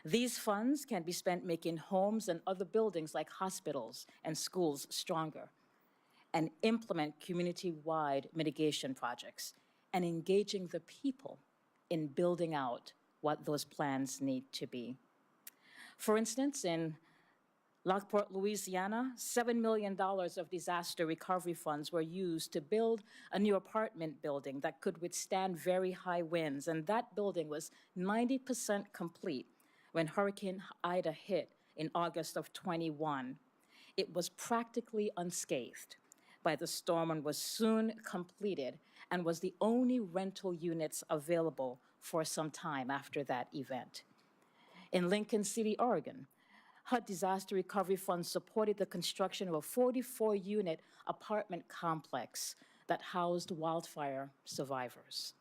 These funds can be spent making homes and other buildings like hospitals and schools stronger, and implement community-wide mitigation projects, and engaging the people in building out what those plans need to be. For instance, in Lockport, Louisiana, $7 million of disaster recovery funds were used to build a new apartment building that could withstand very high winds, and that building was 90% complete when Hurricane Ida hit in August of 21. It was practically unscathed by the storm and was soon completed and was the only rental units available for some time after that event. In Lincoln City, Oregon, HUD Disaster Recovery Fund supported the construction of a 44-unit apartment complex that housed wildfire survivors.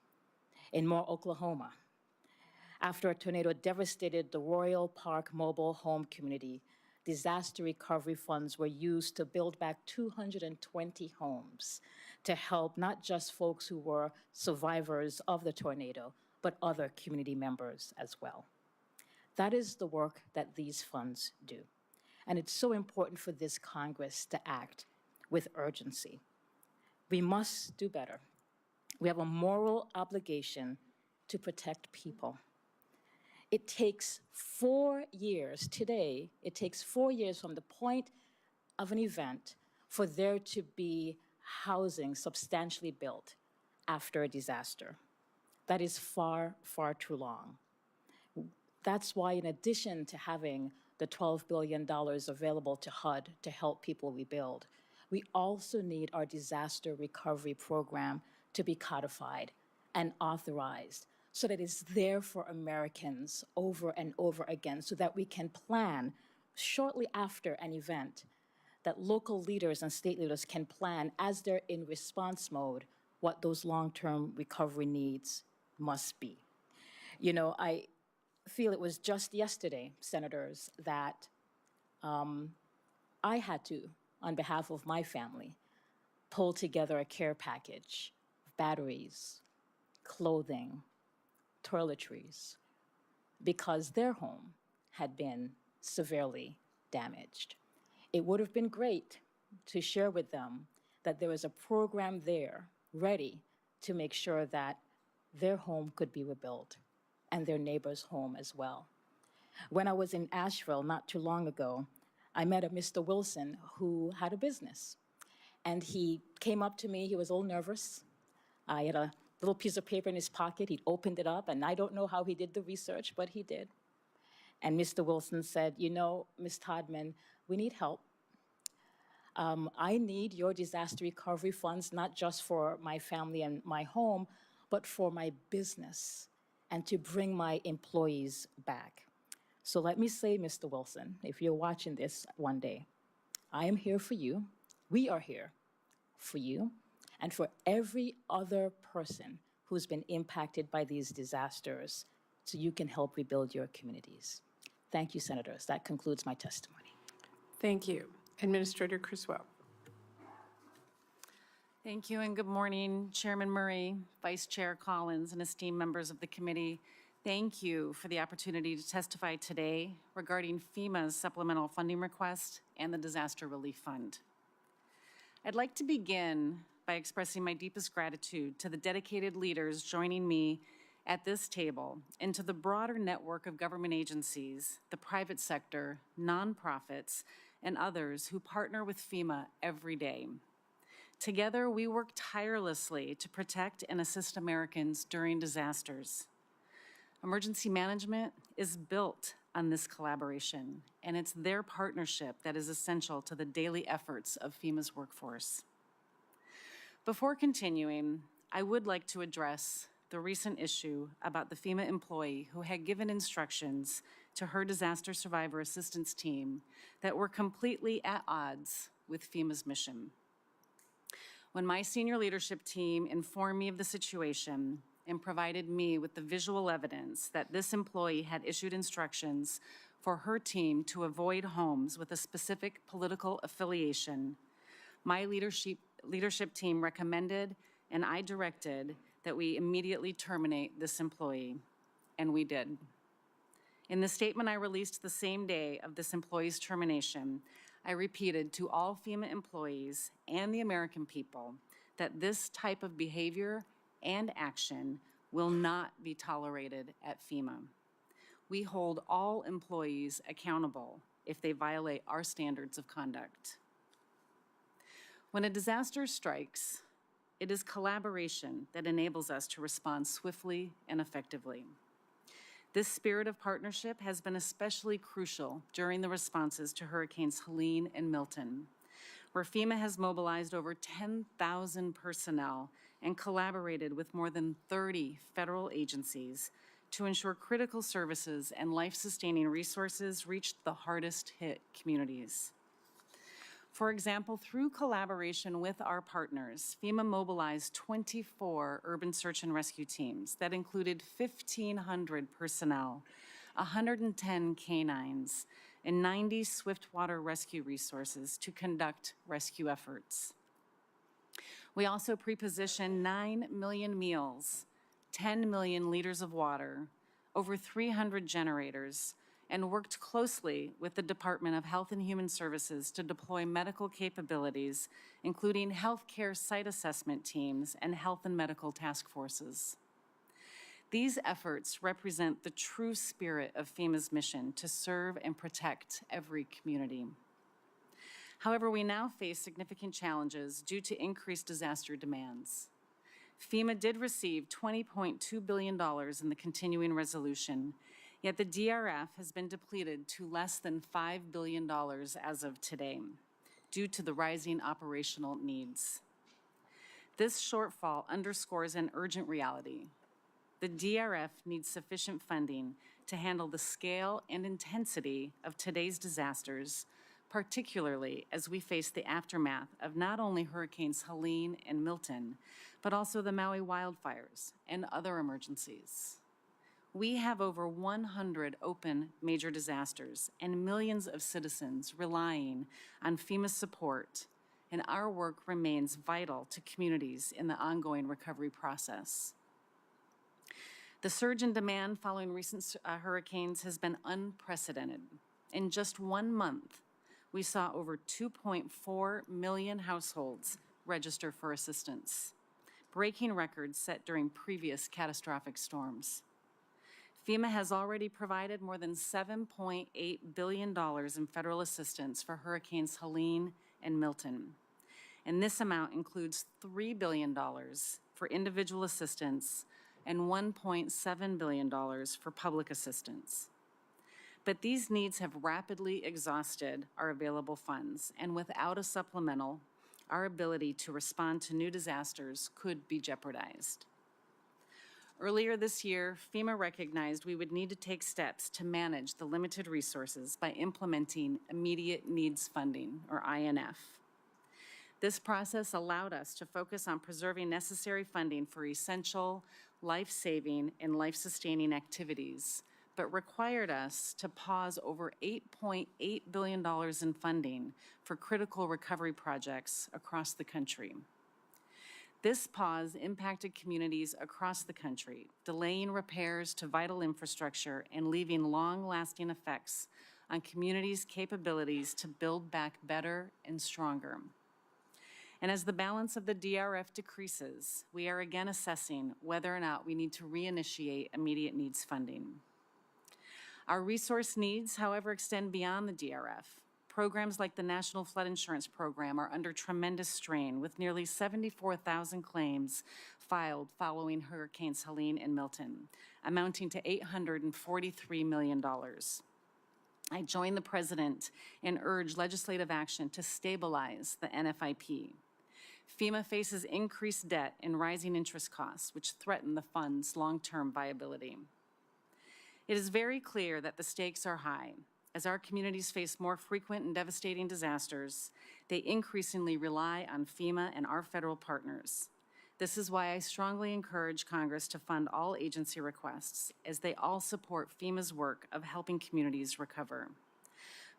In Moore, Oklahoma, after a tornado devastated the Royal Park mobile home community, disaster recovery funds were used to build back 220 homes to help not just folks who were survivors of the tornado, but other community members as well. That is the work that these funds do. And it's so important for this Congress to act with urgency. We must do better. We have a moral obligation to protect people. It takes 4 years today, it takes 4 years from the point of an event for there to be housing substantially built after a disaster. That is far, far too long. That's why, in addition to having the $12 billion available to HUD to help people rebuild, we also need our disaster recovery program to be codified and authorized so that it's there for Americans over and over again, so that we can plan shortly after an event, that local leaders and state leaders can plan as they're in response mode what those long-term recovery needs must be. You know, I feel it was just yesterday, senators, that I had to, on behalf of my family, pull together a care package of batteries, clothing, toiletries, because their home had been severely damaged. It would have been great to share with them that there was a program there ready to make sure that their home could be rebuilt and their neighbor's home as well. When I was in Asheville not too long ago, I met a Mr. Wilson who had a business. And he came up to me, he was a little nervous. I had a little piece of paper in his pocket, he'd opened it up, and I don't know how he did the research, but he did. And Mr. Wilson said, you know, Ms. Todman, we need help. I need your disaster recovery funds, not just for my family and my home, but for my business and to bring my employees back. So let me say, Mr. Wilson, if you're watching this one day, I am here for you. We are here for you and for every other person who's been impacted by these disasters, so you can help rebuild your communities. Thank you, Senators. That concludes my testimony. Thank you. Administrator Criswell. Thank you and good morning, Chairman Murray, Vice Chair Collins, and esteemed members of the committee. Thank you for the opportunity to testify today regarding FEMA's supplemental funding request and the Disaster Relief Fund. I'd like to begin by expressing my deepest gratitude to the dedicated leaders joining me at this table and to the broader network of government agencies, the private sector, nonprofits, and others who partner with FEMA every day. Together, we work tirelessly to protect and assist Americans during disasters. Emergency management is built on this collaboration, and it's their partnership that is essential to the daily efforts of FEMA's workforce. Before continuing, I would like to address the recent issue about the FEMA employee who had given instructions to her disaster survivor assistance team that were completely at odds with FEMA's mission. When my senior leadership team informed me of the situation and provided me with the visual evidence that this employee had issued instructions for her team to avoid homes with a specific political affiliation, my leadership team recommended and I directed that we immediately terminate this employee, and we did. In the statement I released the same day of this employee's termination, I repeated to all FEMA employees and the American people that this type of behavior and action will not be tolerated at FEMA. We hold all employees accountable if they violate our standards of conduct. When a disaster strikes, it is collaboration that enables us to respond swiftly and effectively. This spirit of partnership has been especially crucial during the responses to Hurricanes Helene and Milton, where FEMA has mobilized over 10,000 personnel and collaborated with more than 30 federal agencies to ensure critical services and life-sustaining resources reached the hardest hit communities. For example, through collaboration with our partners, FEMA mobilized 24 urban search and rescue teams that included 1,500 personnel, 110 canines, and 90 swiftwater rescue resources to conduct rescue efforts. We also pre-positioned 9 million meals, 10 million liters of water, over 300 generators, and worked closely with the Department of Health and Human Services to deploy medical capabilities, including healthcare site assessment teams and health and medical task forces. These efforts represent the true spirit of FEMA's mission to serve and protect every community. However, we now face significant challenges due to increased disaster demands. FEMA did receive $20.2 billion in the continuing resolution, yet the DRF has been depleted to less than $5 billion as of today, due to the rising operational needs. This shortfall underscores an urgent reality. The DRF needs sufficient funding to handle the scale and intensity of today's disasters, particularly as we face the aftermath of not only Hurricanes Helene and Milton, but also the Maui wildfires and other emergencies. We have over 100 open major disasters and millions of citizens relying on FEMA's support, and our work remains vital to communities in the ongoing recovery process. The surge in demand following recent hurricanes has been unprecedented. In just 1 month, we saw over 2.4 million households register for assistance, breaking records set during previous catastrophic storms. FEMA has already provided more than $7.8 billion in federal assistance for Hurricanes Helene and Milton. And this amount includes $3 billion for individual assistance and $1.7 billion for public assistance. But these needs have rapidly exhausted our available funds, and without a supplemental, our ability to respond to new disasters could be jeopardized. Earlier this year, FEMA recognized we would need to take steps to manage the limited resources by implementing immediate needs funding, or INF. This process allowed us to focus on preserving necessary funding for essential, life-saving, and life-sustaining activities, but required us to pause over $8.8 billion in funding for critical recovery projects across the country. This pause impacted communities across the country, delaying repairs to vital infrastructure and leaving long-lasting effects on communities' capabilities to build back better and stronger. And as the balance of the DRF decreases, we are again assessing whether or not we need to reinitiate immediate needs funding. Our resource needs, however, extend beyond the DRF. Programs like the National Flood Insurance Program are under tremendous strain, with nearly 74,000 claims filed following Hurricanes Helene and Milton, amounting to $843 million. I join the President and urge legislative action to stabilize the NFIP. FEMA faces increased debt and rising interest costs, which threaten the fund's long-term viability. It is very clear that the stakes are high. As our communities face more frequent and devastating disasters, they increasingly rely on FEMA and our federal partners. This is why I strongly encourage Congress to fund all agency requests, as they all support FEMA's work of helping communities recover.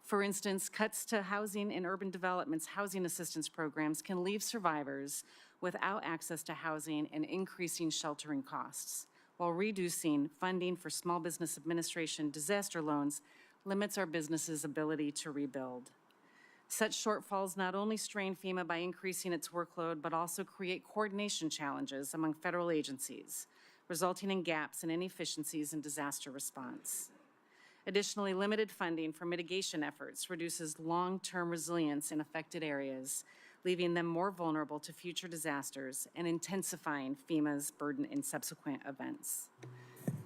For instance, cuts to housing and urban development's housing assistance programs can leave survivors without access to housing and increasing sheltering costs, while reducing funding for Small Business Administration disaster loans limits our businesses' ability to rebuild. Such shortfalls not only strain FEMA by increasing its workload, but also create coordination challenges among federal agencies, resulting in gaps and inefficiencies in disaster response. Additionally, limited funding for mitigation efforts reduces long-term resilience in affected areas, leaving them more vulnerable to future disasters and intensifying FEMA's burden in subsequent events.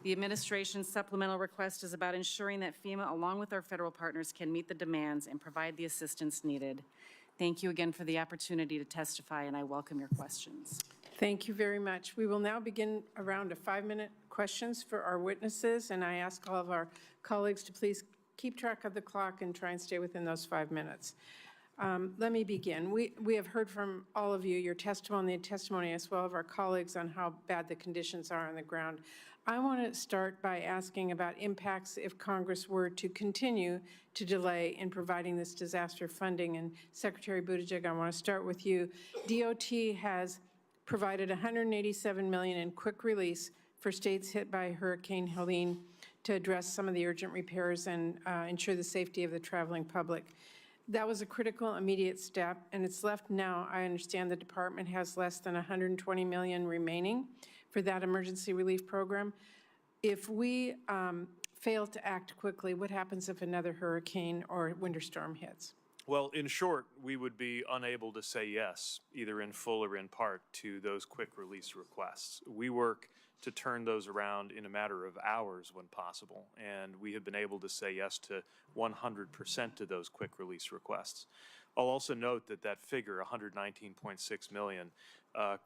The administration's supplemental request is about ensuring that FEMA, along with our federal partners, can meet the demands and provide the assistance needed. Thank you again for the opportunity to testify, and I welcome your questions. Thank you very much. We will now begin a round of 5-minute questions for our witnesses, and I ask all of our colleagues to please keep track of the clock and try and stay within those 5 minutes. Let me begin. We have heard from all of you, your testimony as well of our colleagues on how bad the conditions are on the ground. I want to start by asking about impacts if Congress were to continue to delay in providing this disaster funding. And Secretary Buttigieg, I want to start with you. DOT has provided $187 million in quick release for states hit by Hurricane Helene to address some of the urgent repairs and ensure the safety of the traveling public. That was a critical, immediate step, and it's left now. I understand the department has less than $120 million remaining for that emergency relief program. If we fail to act quickly, what happens if another hurricane or winter storm hits? Well, in short, we would be unable to say yes, either in full or in part, to those quick release requests. We work to turn those around in a matter of hours when possible, and we have been able to say yes to 100% to those quick release requests. I'll also note that that figure, $119.6 million,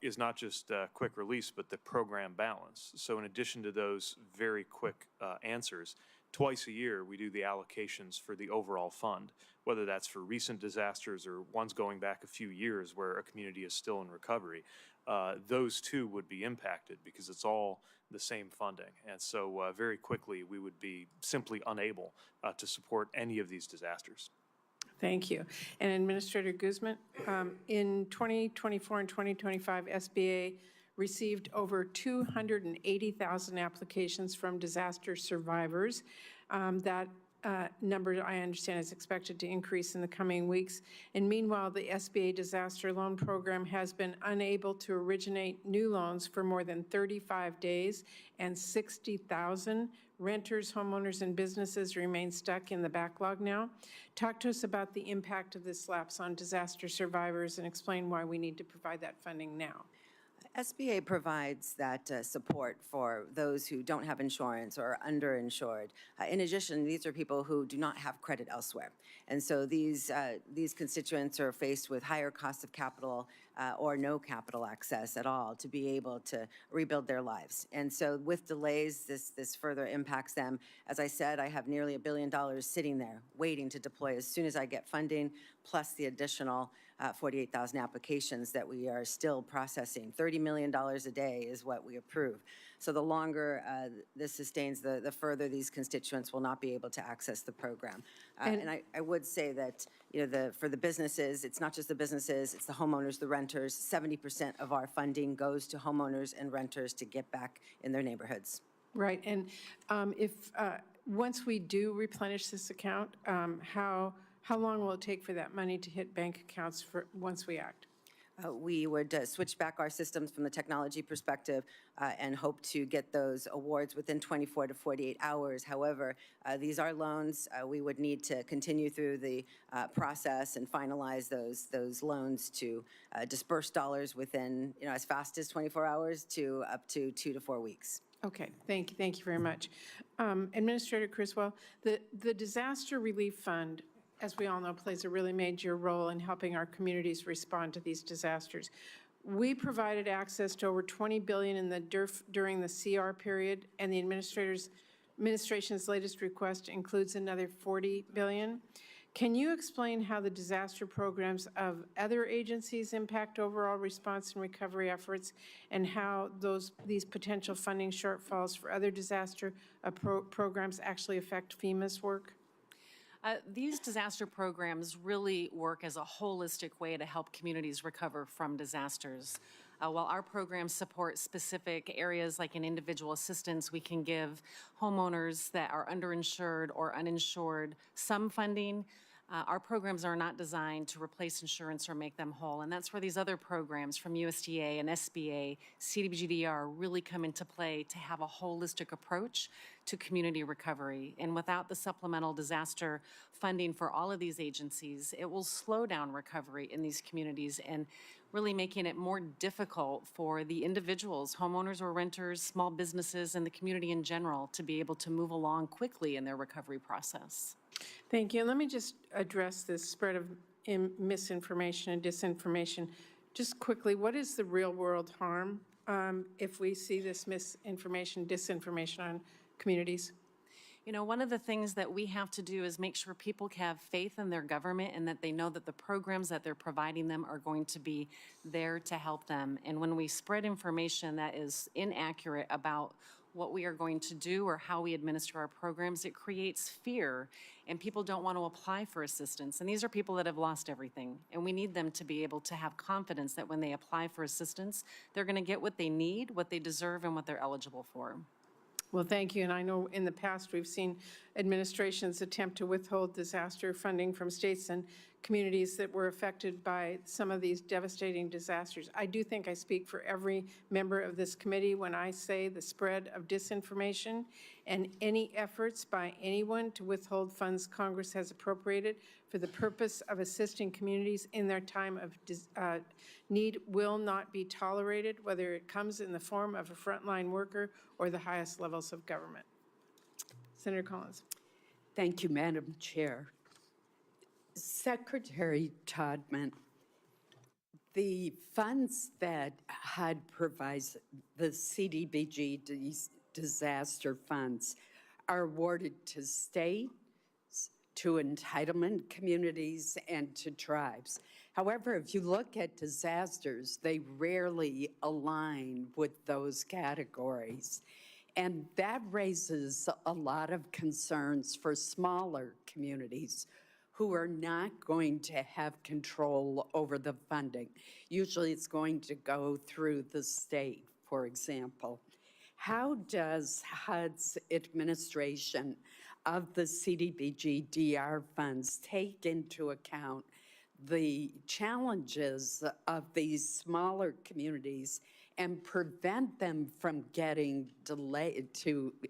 is not just quick release, but the program balance. So in addition to those very quick answers, twice a year we do the allocations for the overall fund, whether that's for recent disasters or ones going back a few years where a community is still in recovery. Those too would be impacted because it's all the same funding. And so very quickly we would be simply unable to support any of these disasters. Thank you. And Administrator Guzman, in 2024 and 2025, SBA received over 280,000 applications from disaster survivors. That number, I understand, is expected to increase in the coming weeks. And meanwhile, the SBA Disaster Loan Program has been unable to originate new loans for more than 35 days, and 60,000 renters, homeowners, and businesses remain stuck in the backlog now. Talk to us about the impact of this lapse on disaster survivors and explain why we need to provide that funding now. SBA provides that support for those who don't have insurance or are underinsured. In addition, these are people who do not have credit elsewhere. And so these constituents are faced with higher costs of capital or no capital access at all to be able to rebuild their lives. And so with delays, this further impacts them. As I said, I have nearly $1 billion sitting there waiting to deploy as soon as I get funding, plus the additional 48,000 applications that we are still processing. $30 million a day is what we approve. So the longer this sustains, the further these constituents will not be able to access the program. And I would say that for the businesses, it's not just the businesses, it's the homeowners, the renters. 70% of our funding goes to homeowners and renters to get back in their neighborhoods. Right, and once we do replenish this account, how long will it take for that money to hit bank accounts once we act? We would switch back our systems from the technology perspective and hope to get those awards within 24 to 48 hours. However, these are loans. We would need to continue through the process and finalize those loans to disperse dollars within, as fast as 24 hours to up to 2 to 4 weeks. Okay, thank you very much. Administrator Criswell, the Disaster Relief Fund, as we all know, plays a really major role in helping our communities respond to these disasters. We provided access to over $20 billion in the DERF during the CR period, and the administration's latest request includes another $40 billion. Can you explain how the disaster programs of other agencies impact overall response and recovery efforts, and how these potential funding shortfalls for other disaster programs actually affect FEMA's work? These disaster programs really work as a holistic way to help communities recover from disasters. While our programs support specific areas like in individual assistance, we can give homeowners that are underinsured or uninsured some funding. Our programs are not designed to replace insurance or make them whole, and that's where these other programs from USDA and SBA, CDBG-DR really come into play to have a holistic approach to community recovery. And without the supplemental disaster funding for all of these agencies, it will slow down recovery in these communities and really making it more difficult for the individuals, homeowners or renters, small businesses, and the community in general to be able to move along quickly in their recovery process. Thank you. And let me just address this spread of misinformation and disinformation. Just quickly, what is the real-world harm if we see this misinformation, disinformation on communities? You know, one of the things that we have to do is make sure people have faith in their government and that they know that the programs that they're providing them are going to be there to help them. And when we spread information that is inaccurate about what we are going to do or how we administer our programs, it creates fear, and people don't want to apply for assistance. And these are people that have lost everything, and we need them to be able to have confidence that when they apply for assistance, they're going to get what they need, what they deserve, and what they're eligible for. Well, thank you. And I know in the past we've seen administrations attempt to withhold disaster funding from states and communities that were affected by some of these devastating disasters. I do think I speak for every member of this committee when I say the spread of disinformation and any efforts by anyone to withhold funds Congress has appropriated for the purpose of assisting communities in their time of need will not be tolerated, whether it comes in the form of a frontline worker or the highest levels of government. Senator Collins. Thank you, Madam Chair. Secretary Todman, the funds that HUD provides, the CDBG disaster funds, are awarded to states, to entitlement communities, and to tribes. However, if you look at disasters, they rarely align with those categories. And that raises a lot of concerns for smaller communities who are not going to have control over the funding. Usually it's going to go through the state, for example. How does HUD's administration of the CDBG-DR funds take into account the challenges of these smaller communities and prevent them from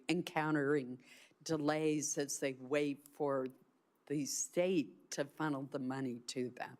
encountering delays as they wait for the state to funnel the money to them?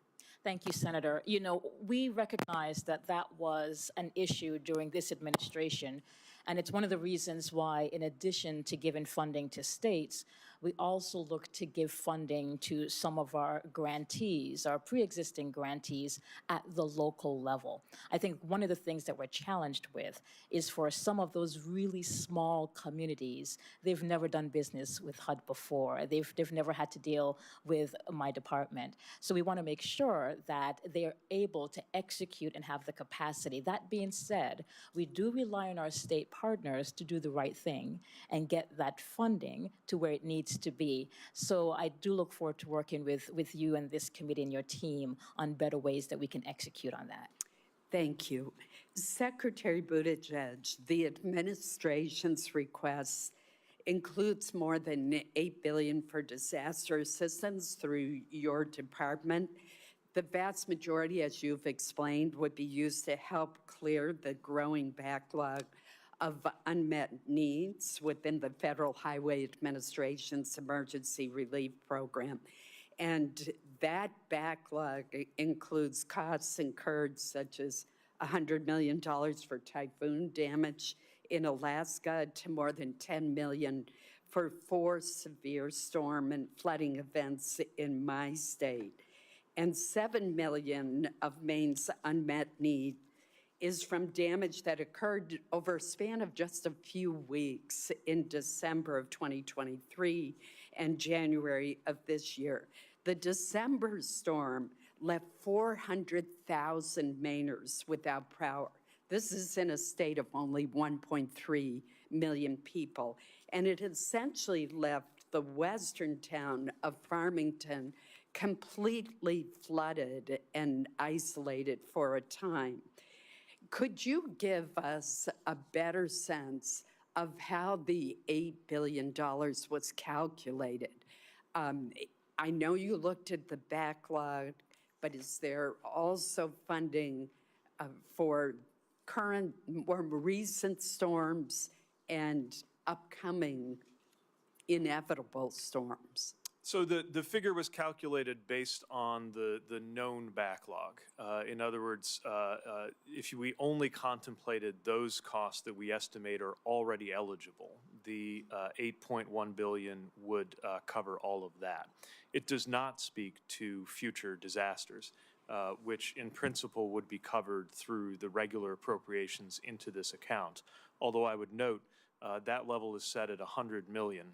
Thank you, Senator. You know, we recognize that that was an issue during this administration, and it's one of the reasons why, in addition to giving funding to states, we also look to give funding to some of our grantees, our pre-existing grantees at the local level. I think one of the things that we're challenged with is for some of those really small communities, they've never done business with HUD before. They've never had to deal with my department. So we want to make sure that they're able to execute and have the capacity. That being said, we do rely on our state partners to do the right thing and get that funding to where it needs to be. So I do look forward to working with you and this committee and your team on better ways that we can execute on that. Thank you. Secretary Buttigieg, the administration's request includes more than $8 billion for disaster assistance through your department. The vast majority, as you've explained, would be used to help clear the growing backlog of unmet needs within the Federal Highway Administration's Emergency Relief Program. And that backlog includes costs incurred such as $100 million for typhoon damage in Alaska to more than $10 million for 4 severe storm and flooding events in my state. And $7 million of Maine's unmet need is from damage that occurred over a span of just a few weeks in December of 2023 and January of this year. The December storm left 400,000 Mainers without power. This is in a state of only 1.3 million people. And it essentially left the western town of Farmington completely flooded and isolated for a time. Could you give us a better sense of how the $8 billion was calculated? I know you looked at the backlog, but is there also funding for current, more recent storms and upcoming inevitable storms? So the figure was calculated based on the known backlog. In other words, if we only contemplated those costs that we estimate are already eligible, the $8.1 billion would cover all of that. It does not speak to future disasters, which in principle would be covered through the regular appropriations into this account. Although I would note that level is set at $100 million,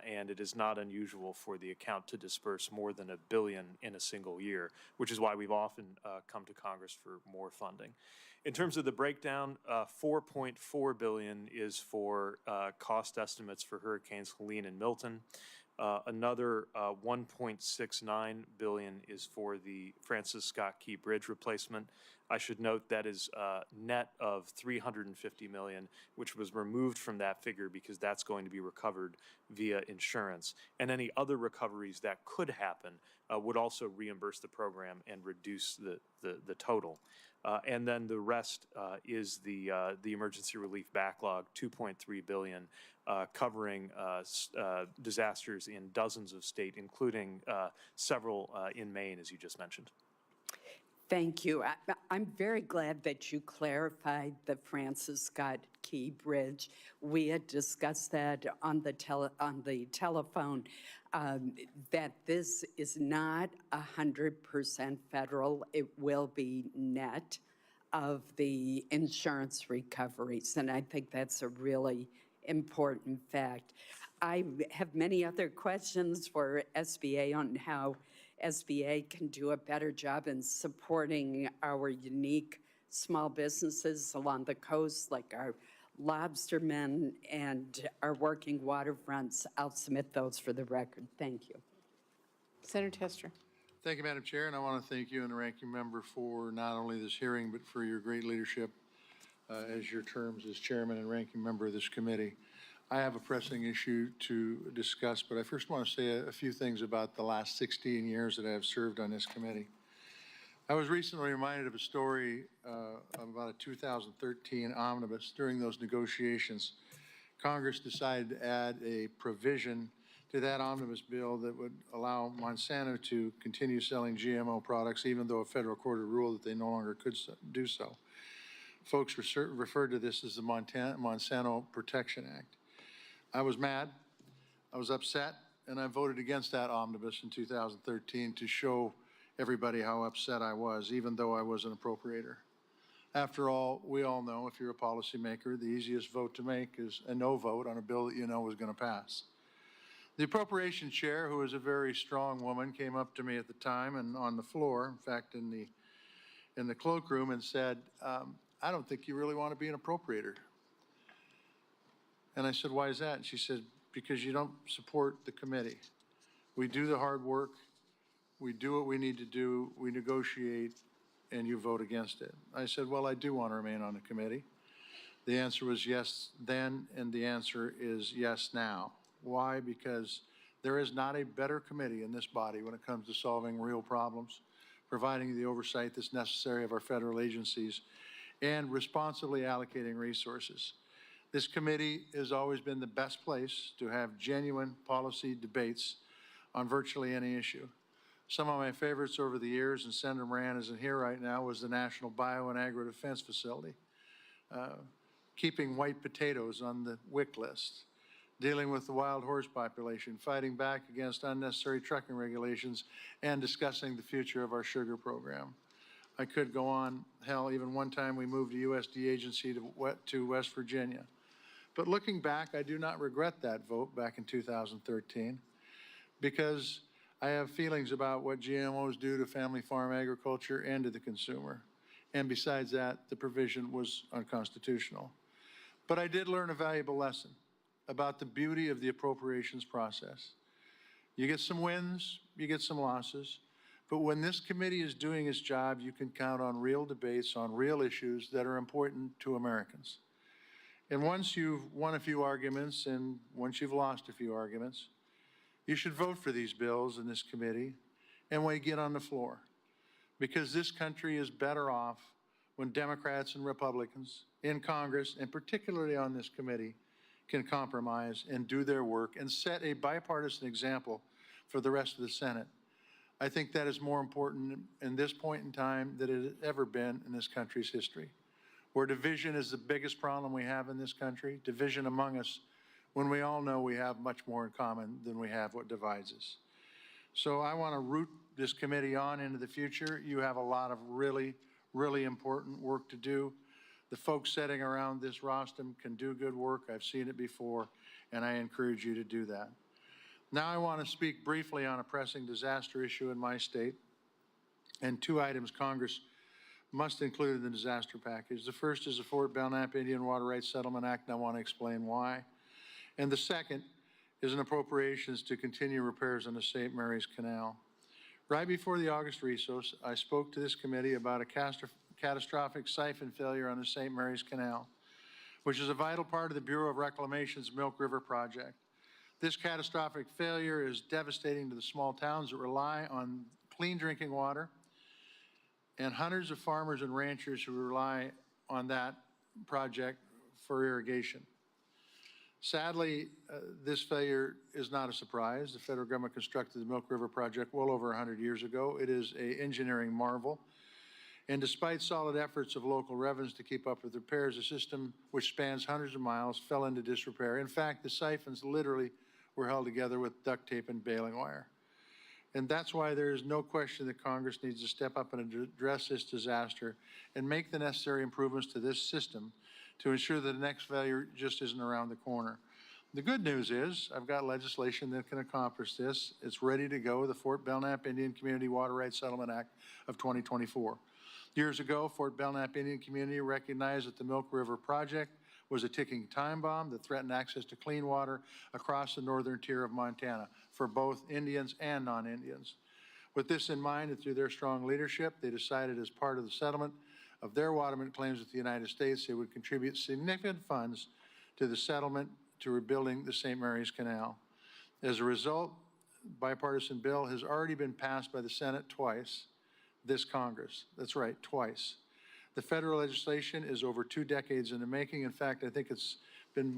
and it is not unusual for the account to disperse more than $1 billion in a single year, which is why we've often come to Congress for more funding. In terms of the breakdown, $4.4 billion is for cost estimates for Hurricanes Helene and Milton. Another $1.69 billion is for the Francis Scott Key Bridge replacement. I should note that is net of $350 million, which was removed from that figure because that's going to be recovered via insurance. And any other recoveries that could happen would also reimburse the program and reduce the total. And then the rest is the emergency relief backlog, $2.3 billion, covering disasters in dozens of states, including several in Maine, as you just mentioned. Thank you. I'm very glad that you clarified the Francis Scott Key Bridge. We had discussed that on the telephone, that this is not 100% federal. It will be net of the insurance recoveries, and I think that's a really important fact. I have many other questions for SBA on how SBA can do a better job in supporting our unique small businesses along the coast, like our lobstermen and our working waterfronts. I'll submit those for the record. Thank you. Senator Tester. Thank you, Madam Chair, and I want to thank you and the ranking member for not only this hearing, but for your great leadership as your terms as chairman and ranking member of this committee. I have a pressing issue to discuss, but I first want to say a few things about the last 16 years that I have served on this committee. I was recently reminded of a story about a 2013 omnibus. During those negotiations, Congress decided to add a provision to that omnibus bill that would allow Monsanto to continue selling GMO products, even though a federal court had ruled that they no longer could do so. Folks referred to this as the Monsanto Protection Act. I was mad, I was upset, and I voted against that omnibus in 2013 to show everybody how upset I was, even though I was an appropriator. After all, we all know if you're a policymaker, the easiest vote to make is a no vote on a bill that you know is going to pass. The appropriations chair, who is a very strong woman, came up to me at the time and on the floor, in fact, in the cloakroom, and said, I don't think you really want to be an appropriator. And I said, why is that? And she said, because you don't support the committee. We do the hard work, we do what we need to do, we negotiate, and you vote against it. I said, well, I do want to remain on the committee. The answer was yes then, and the answer is yes now. Why? Because there is not a better committee in this body when it comes to solving real problems, providing the oversight that's necessary of our federal agencies, and responsibly allocating resources. This committee has always been the best place to have genuine policy debates on virtually any issue. Some of my favorites over the years, and Senator Moran isn't here right now, was the National Bio and Agro Defense Facility. Keeping white potatoes on the WIC list, dealing with the wild horse population, fighting back against unnecessary trucking regulations, and discussing the future of our sugar program. I could go on. Hell, even one time we moved a USD agency to West Virginia. But looking back, I do not regret that vote back in 2013 because I have feelings about what GMOs do to family farm agriculture and to the consumer. And besides that, the provision was unconstitutional. But I did learn a valuable lesson about the beauty of the appropriations process. You get some wins, you get some losses, but when this committee is doing its job, you can count on real debates on real issues that are important to Americans. And once you've won a few arguments and once you've lost a few arguments, you should vote for these bills in this committee and when you get on the floor. Because this country is better off when Democrats and Republicans in Congress, and particularly on this committee, can compromise and do their work and set a bipartisan example for the rest of the Senate. I think that is more important in this point in time than it has ever been in this country's history, where division is the biggest problem we have in this country, division among us, when we all know we have much more in common than we have what divides us. So I want to root this committee on into the future. You have a lot of really important work to do. The folks sitting around this rostrum can do good work. I've seen it before, and I encourage you to do that. Now I want to speak briefly on a pressing disaster issue in my state and two items Congress must include in the disaster package. The first is the Fort Belknap Indian Water Rights Settlement Act, and I want to explain why. And the second is an appropriations to continue repairs on the St. Mary's Canal. Right before the August recess, I spoke to this committee about a catastrophic siphon failure on the St. Mary's Canal, which is a vital part of the Bureau of Reclamation's Milk River project. This catastrophic failure is devastating to the small towns that rely on clean drinking water and hundreds of farmers and ranchers who rely on that project for irrigation. Sadly, this failure is not a surprise. The federal government constructed the Milk River project well over 100 years ago. It is an engineering marvel. And despite solid efforts of local residents to keep up with repairs, the system, which spans hundreds of miles, fell into disrepair. In fact, the siphons literally were held together with duct tape and baling wire. And that's why there is no question that Congress needs to step up and address this disaster and make the necessary improvements to this system to ensure that the next failure just isn't around the corner. The good news is I've got legislation that can accomplish this. It's ready to go, the Fort Belknap Indian Community Water Rights Settlement Act of 2024. Years ago, Fort Belknap Indian Community recognized that the Milk River project was a ticking time bomb that threatened access to clean water across the northern tier of Montana for both Indians and non-Indians. With this in mind and through their strong leadership, they decided as part of the settlement of their waterment claims with the United States, they would contribute significant funds to the settlement to rebuilding the St. Mary's Canal. As a result, bipartisan bill has already been passed by the Senate twice, this Congress. That's right, twice. The federal legislation is over 2 decades in the making. In fact, I think it's been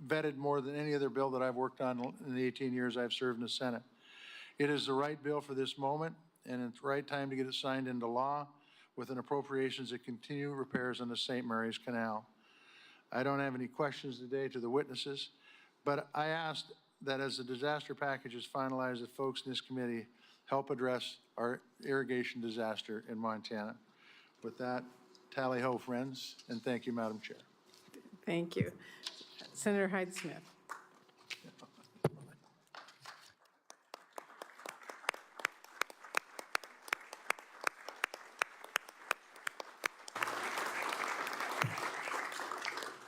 vetted more than any other bill that I've worked on in the 18 years I've served in the Senate. It is the right bill for this moment, and it's the right time to get it signed into law with an appropriations that continue repairs on the St. Mary's Canal. I don't have any questions today to the witnesses, but I asked that as the disaster package is finalized, that folks in this committee help address our irrigation disaster in Montana. With that, tally ho, friends, and thank you, Madam Chair. Thank you. Senator Hyde-Smith.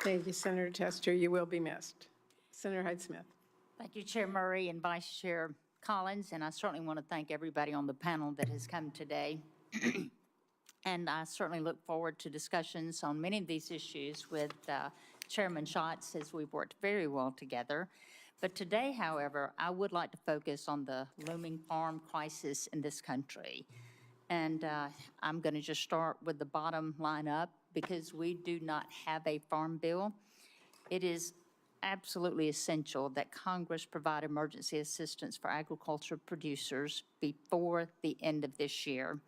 Thank you, Senator Tester. You will be missed. Senator Hyde-Smith. Thank you, Chair Murray and Vice Chair Collins, and I certainly want to thank everybody on the panel that has come today. And I certainly look forward to discussions on many of these issues with Chairman Schatz, as we've worked very well together. But today, however, I would like to focus on the looming farm crisis in this country. And I'm going to just start with the bottom line up, because we do not have a farm bill. It is absolutely essential that Congress provide emergency assistance for agriculture producers before the end of this year.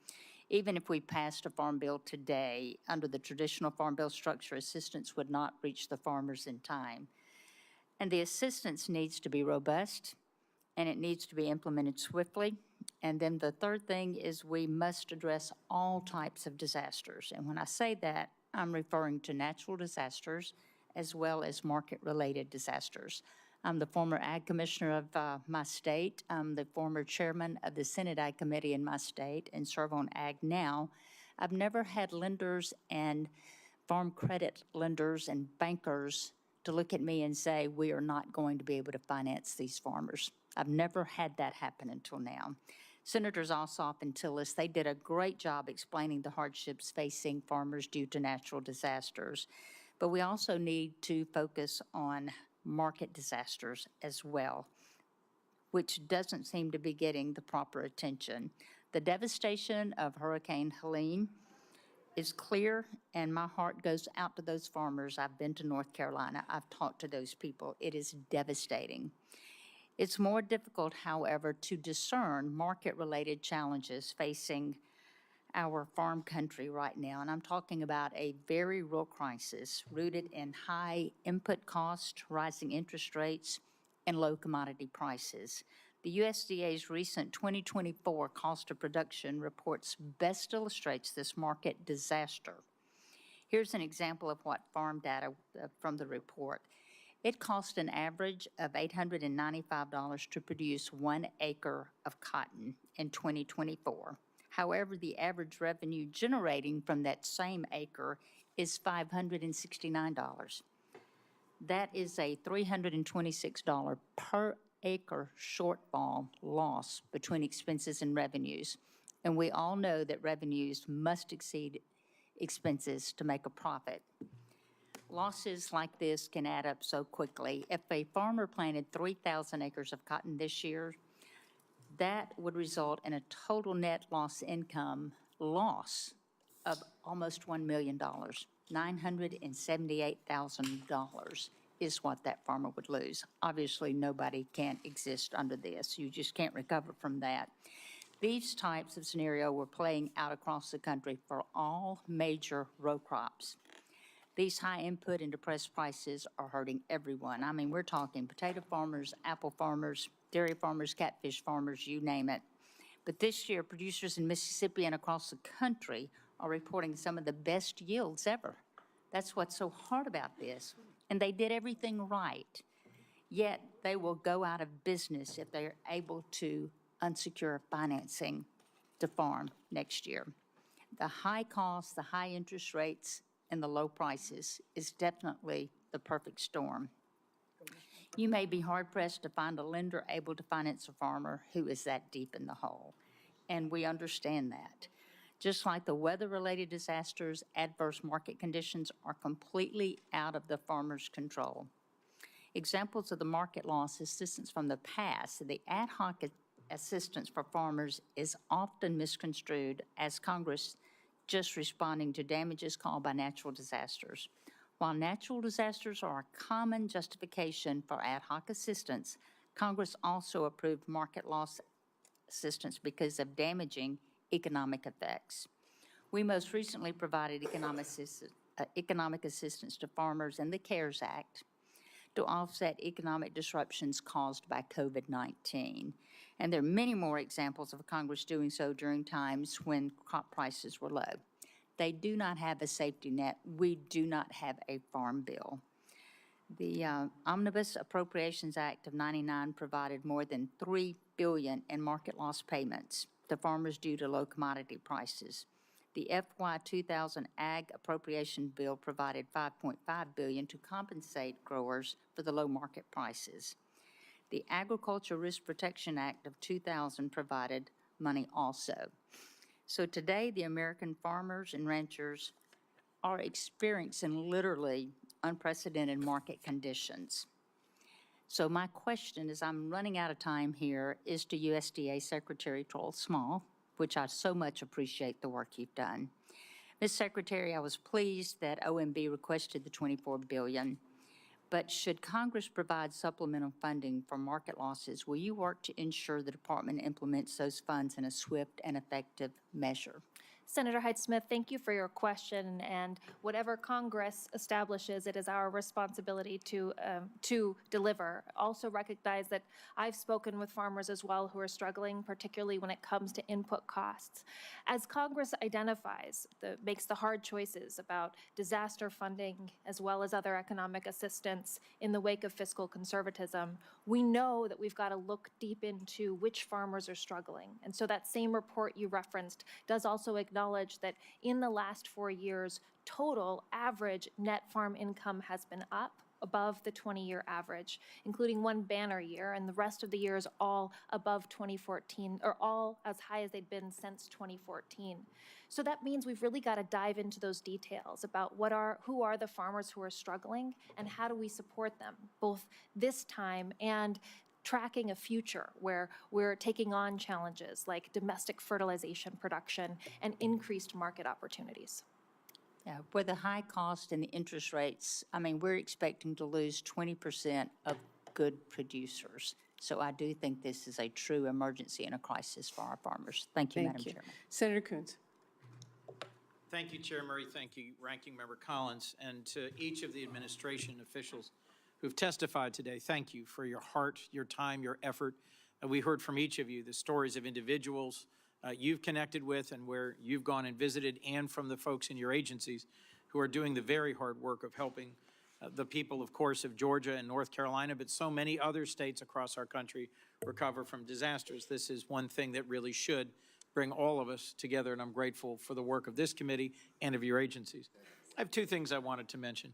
Even if we passed a farm bill today, under the traditional farm bill structure, assistance would not reach the farmers in time. And the assistance needs to be robust, and it needs to be implemented swiftly. And then the third thing is we must address all types of disasters. And when I say that, I'm referring to natural disasters as well as market-related disasters. I'm the former Ag Commissioner of my state. I'm the former chairman of the Senate Ag Committee in my state and serve on Ag now. I've never had lenders and farm credit lenders and bankers to look at me and say, we are not going to be able to finance these farmers. I've never had that happen until now. Senators Ossoff and Tillis, they did a great job explaining the hardships facing farmers due to natural disasters. But we also need to focus on market disasters as well, which doesn't seem to be getting the proper attention. The devastation of Hurricane Helene is clear, and my heart goes out to those farmers. I've been to North Carolina. I've talked to those people. It is devastating. It's more difficult, however, to discern market-related challenges facing our farm country right now, and I'm talking about a very real crisis rooted in high input costs, rising interest rates, and low commodity prices. The USDA's recent 2024 cost of production reports best illustrates this market disaster. Here's an example of what farm data from the report. It cost an average of $895 to produce 1 acre of cotton in 2024. However, the average revenue generating from that same acre is $569. That is a $326 per acre shortfall loss between expenses and revenues. And we all know that revenues must exceed expenses to make a profit. Losses like this can add up so quickly. If a farmer planted 3,000 acres of cotton this year, that would result in a total net income loss of almost $1 million. $978,000 is what that farmer would lose. Obviously, nobody can exist under this. You just can't recover from that. These types of scenario were playing out across the country for all major row crops. These high input and depressed prices are hurting everyone. I mean, we're talking potato farmers, apple farmers, dairy farmers, catfish farmers, you name it. But this year, producers in Mississippi and across the country are reporting some of the best yields ever. That's what's so hard about this. And they did everything right. Yet they will go out of business if they are able to unsecure financing to farm next year. The high costs, the high interest rates, and the low prices is definitely the perfect storm. You may be hard-pressed to find a lender able to finance a farmer who is that deep in the hole, and we understand that. Just like the weather-related disasters, adverse market conditions are completely out of the farmer's control. Examples of the market loss assistance from the past, the ad hoc assistance for farmers is often misconstrued as Congress just responding to damages caused by natural disasters. While natural disasters are a common justification for ad hoc assistance, Congress also approved market loss assistance because of damaging economic effects. We most recently provided economic assistance to farmers in the CARES Act to offset economic disruptions caused by COVID-19. And there are many more examples of Congress doing so during times when crop prices were low. They do not have a safety net. We do not have a farm bill. The Omnibus Appropriations Act of '99 provided more than $3 billion in market loss payments to farmers due to low commodity prices. The FY 2000 Ag Appropriation Bill provided $5.5 billion to compensate growers for the low market prices. The Agriculture Risk Protection Act of 2000 provided money also. So today, the American farmers and ranchers are experiencing literally unprecedented market conditions. So my question, as I'm running out of time here, is to USDA Secretary Troll Small, which I so much appreciate the work you've done. Ms. Secretary, I was pleased that OMB requested the $24 billion, but should Congress provide supplemental funding for market losses, will you work to ensure the department implements those funds in a swift and effective measure? Senator Hyde-Smith, thank you for your question, and whatever Congress establishes, it is our responsibility to deliver. Also recognize that I've spoken with farmers as well who are struggling, particularly when it comes to input costs. As Congress identifies, makes the hard choices about disaster funding as well as other economic assistance in the wake of fiscal conservatism, we know that we've got to look deep into which farmers are struggling. And so that same report you referenced does also acknowledge that in the last 4 years, total average net farm income has been up above the 20-year average, including one banner year, and the rest of the years all above 2014, or all as high as they'd been since 2014. So that means we've really got to dive into those details about who are the farmers who are struggling and how do we support them, both this time and tracking a future where we're taking on challenges like domestic fertilization production and increased market opportunities. Yeah, with the high cost and the interest rates, I mean, we're expecting to lose 20% of good producers. So I do think this is a true emergency and a crisis for our farmers. Thank you, Madam Chairman. Senator Coons. Thank you, Chair Murray. Thank you, Ranking Member Collins, and to each of the administration officials who've testified today. Thank you for your heart, your time, your effort. We heard from each of you the stories of individuals you've connected with and where you've gone and visited, and from the folks in your agencies who are doing the very hard work of helping the people, of course, of Georgia and North Carolina, but so many other states across our country recover from disasters. This is one thing that really should bring all of us together, and I'm grateful for the work of this committee and of your agencies. I have two things I wanted to mention.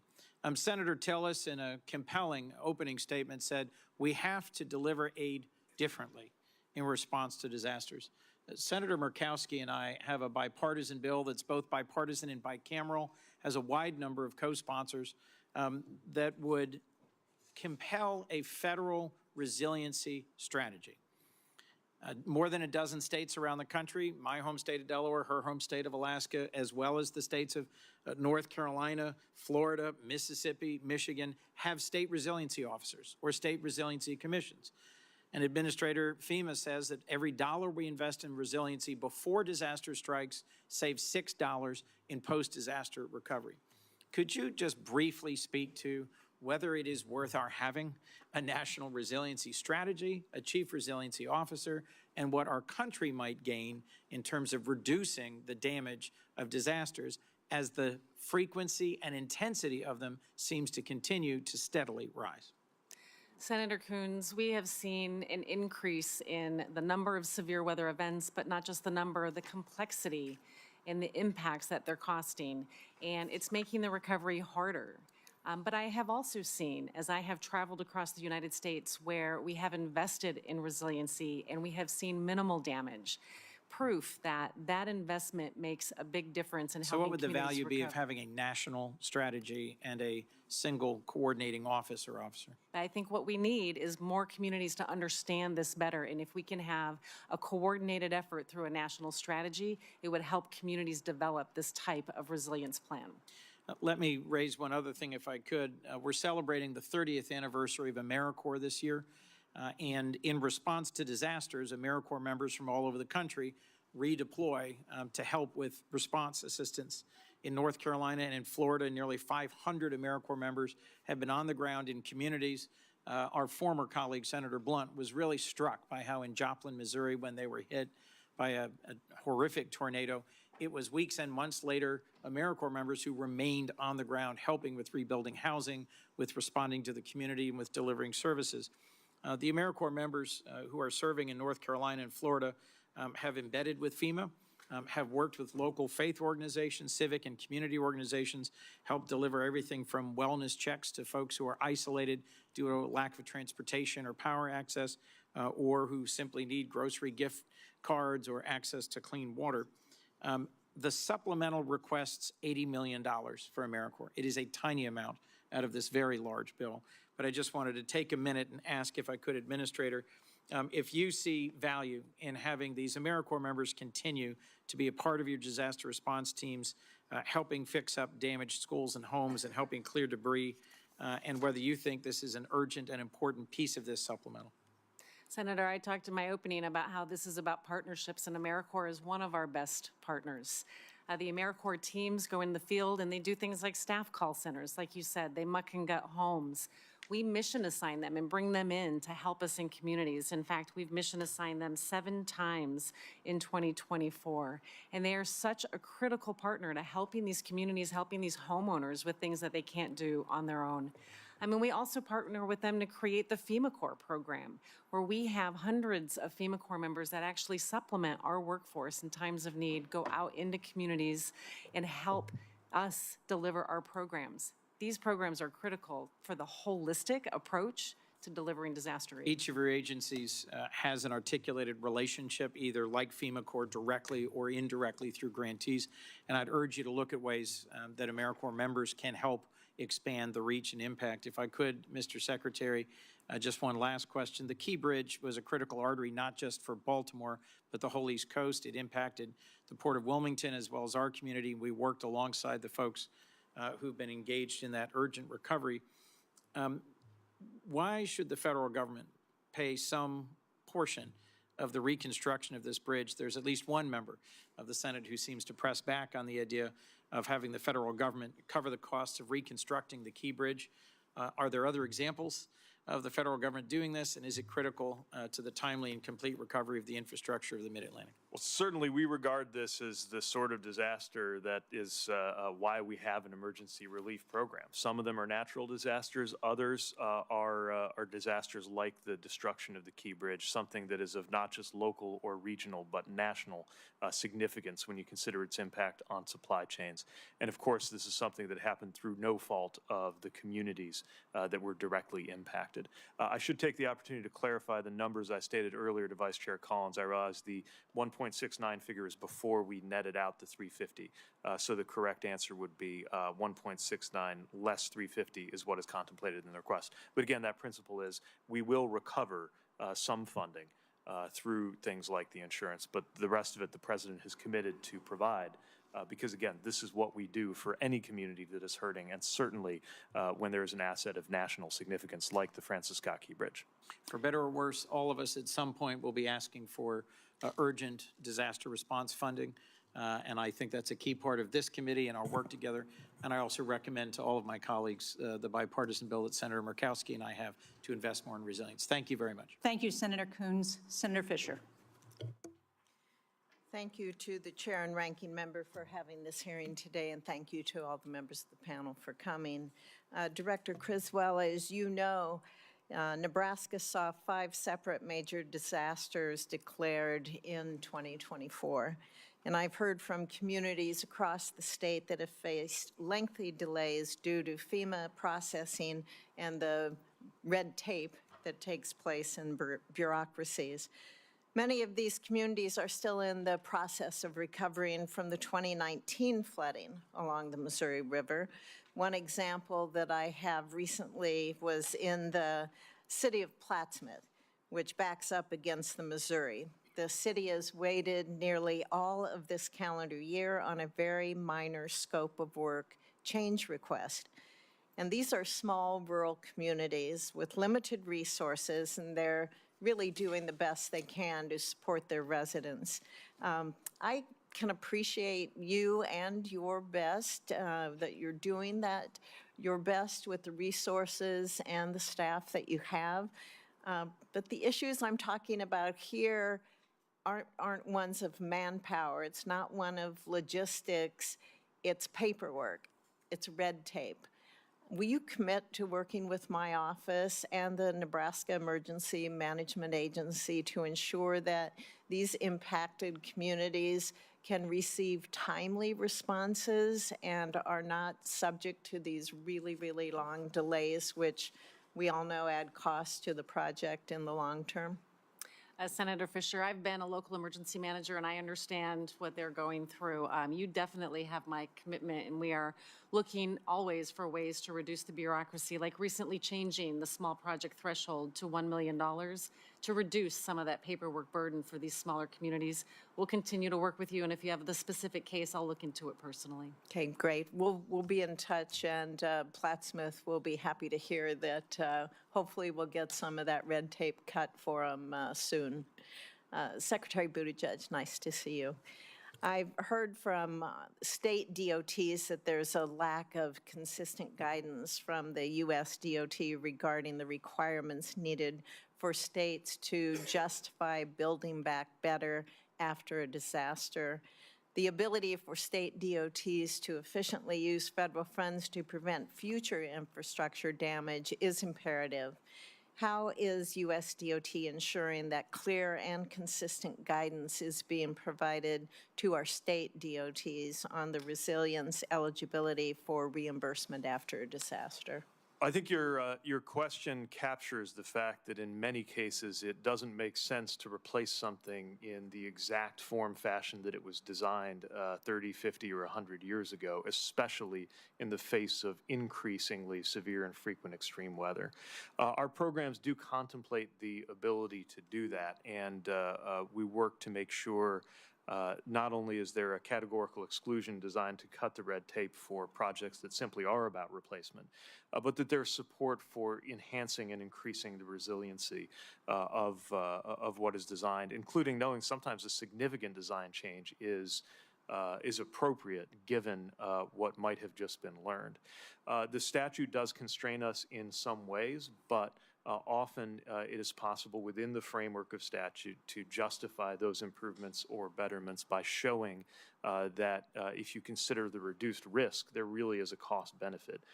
Senator Tillis, in a compelling opening statement, said we have to deliver aid differently in response to disasters. Senator Murkowski and I have a bipartisan bill that's both bipartisan and bicameral, has a wide number of co-sponsors that would compel a federal resiliency strategy. More than a dozen states around the country, my home state of Delaware, her home state of Alaska, as well as the states of North Carolina, Florida, Mississippi, Michigan, have state resiliency officers or state resiliency commissions. And Administrator FEMA says that every dollar we invest in resiliency before disaster strikes saves $6 in post-disaster recovery. Could you just briefly speak to whether it is worth our having a national resiliency strategy, a chief resiliency officer, and what our country might gain in terms of reducing the damage of disasters as the frequency and intensity of them seems to continue to steadily rise? Senator Coons, we have seen an increase in the number of severe weather events, but not just the number, the complexity and the impacts that they're costing, and it's making the recovery harder. But I have also seen, as I have traveled across the United States, where we have invested in resiliency and we have seen minimal damage, proof that that investment makes a big difference in helping So what would the communities value be of recover. having a national strategy and a single coordinating office or officer? I think what we need is more communities to understand this better, and if we can have a coordinated effort through a national strategy, it would help communities develop this type of resilience plan. Let me raise one other thing, if I could. We're celebrating the 30th anniversary of AmeriCorps this year, and in response to disasters, AmeriCorps members from all over the country redeploy to help with response assistance. In North Carolina and in Florida, nearly 500 AmeriCorps members have been on the ground in communities. Our former colleague, Senator Blunt, was really struck by how in Joplin, Missouri, when they were hit by a horrific tornado, it was weeks and months later, AmeriCorps members who remained on the ground helping with rebuilding housing, with responding to the community, and with delivering services. The AmeriCorps members who are serving in North Carolina and Florida have embedded with FEMA. have worked with local faith organizations, civic and community organizations, helped deliver everything from wellness checks to folks who are isolated due to a lack of transportation or power access, or who simply need grocery gift cards or access to clean water. The supplemental requests $80 million for AmeriCorps. It is a tiny amount out of this very large bill. But I just wanted to take a minute and ask, if I could, Administrator, if you see value in having these AmeriCorps members continue to be a part of your disaster response teams, helping fix up damaged schools and homes and helping clear debris, and whether you think this is an urgent and important piece of this supplemental. Senator, I talked in my opening about how this is about partnerships, and AmeriCorps is one of our best partners. The AmeriCorps teams go in the field and they do things like staff call centers, like you said. They muck and gut homes. We mission assign them and bring them in to help us in communities. In fact, we've mission assigned them 7 times in 2024. And they are such a critical partner to helping these communities, helping these homeowners with things that they can't do on their own. I mean, we also partner with them to create the FEMA Corps program, where we have hundreds of FEMA Corps members that actually supplement our workforce in times of need, go out into communities and help us deliver our programs. These programs are critical for the holistic approach to delivering disaster relief. Each of your agencies has an articulated relationship, either like FEMA Corps directly or indirectly through grantees. And I'd urge you to look at ways that AmeriCorps members can help expand the reach and impact. If I could, Mr. Secretary, just one last question. The Key Bridge was a critical artery, not just for Baltimore, but the whole East Coast. It impacted the Port of Wilmington as well as our community. We worked alongside the folks who've been engaged in that urgent recovery. Why should the federal government pay some portion of the reconstruction of this bridge? There's at least one member of the Senate who seems to press back on the idea of having the federal government cover the costs of reconstructing the Key Bridge. Are there other examples of the federal government doing this, and is it critical to the timely and complete recovery of the infrastructure of the Mid-Atlantic? Well, certainly we regard this as the sort of disaster that is why we have an emergency relief program. Some of them are natural disasters, others are disasters like the destruction of the Key Bridge, something that is of not just local or regional but national significance when you consider its impact on supply chains. And of course, this is something that happened through no fault of the communities that were directly impacted. I should take the opportunity to clarify the numbers I stated earlier to Vice Chair Collins. I realize the 1.69 figure is before we netted out the 350. So the correct answer would be 1.69 less 350 is what is contemplated in the request. But again, that principle is we will recover some funding through things like the insurance, but the rest of it the President has committed to provide. Because again, this is what we do for any community that is hurting, and certainly when there is an asset of national significance like the Francis Scott Key Bridge. For better or worse, all of us at some point will be asking for urgent disaster response funding, and I think that's a key part of this committee and our work together. And I also recommend to all of my colleagues the bipartisan bill that Senator Murkowski and I have to invest more in resilience. Thank you very much. Thank you, Senator Coons. Senator Fisher. Thank you to the chair and ranking member for having this hearing today, and thank you to all the members of the panel for coming. Director Criswell, as you know, Nebraska saw 5 separate major disasters declared in 2024. And I've heard from communities across the state that have faced lengthy delays due to FEMA processing and the red tape that takes place in bureaucracies. Many of these communities are still in the process of recovering from the 2019 flooding along the Missouri River. One example that I have recently was in the city of Plattsmouth, which backs up against the Missouri. The city has waited nearly all of this calendar year on a very minor scope of work change request. And these are small rural communities with limited resources, and they're really doing the best they can to support their residents. I can appreciate you and your best, that you're doing that, your best with the resources and the staff that you have. But the issues I'm talking about here aren't ones of manpower. It's not one of logistics. It's paperwork. It's red tape. Will you commit to working with my office and the Nebraska Emergency Management Agency to ensure that these impacted communities can receive timely responses and are not subject to these really, really long delays, which we all know add cost to the project in the long term? Senator Fisher, I've been a local emergency manager, and I understand what they're going through. You definitely have my commitment, and we are looking always for ways to reduce the bureaucracy, like recently changing the small project threshold to $1 million to reduce some of that paperwork burden for these smaller communities. We'll continue to work with you, and if you have the specific case, I'll look into it personally. Okay, great. We'll be in touch, and Plattsmouth will be happy to hear that hopefully we'll get some of that red tape cut for them soon. Secretary Buttigieg, nice to see you. I've heard from state DOTs that there's a lack of consistent guidance from the U.S. DOT regarding the requirements needed for states to justify building back better after a disaster. The ability for state DOTs to efficiently use federal funds to prevent future infrastructure damage is imperative. How is U.S. DOT ensuring that clear and consistent guidance is being provided to our state DOTs on the resilience eligibility for reimbursement after a disaster? I think your question captures the fact that in many cases it doesn't make sense to replace something in the exact form fashion that it was designed 30, 50, or 100 years ago, especially in the face of increasingly severe and frequent extreme weather. Our programs do contemplate the ability to do that, and we work to make sure not only is there a categorical exclusion designed to cut the red tape for projects that simply are about replacement, but that there's support for enhancing and increasing the resiliency of what is designed, including knowing sometimes a significant design change is appropriate given what might have just been learned. The statute does constrain us in some ways, but often it is possible within the framework of statute to justify those improvements or betterments by showing that if you consider the reduced risk, there really is a cost benefit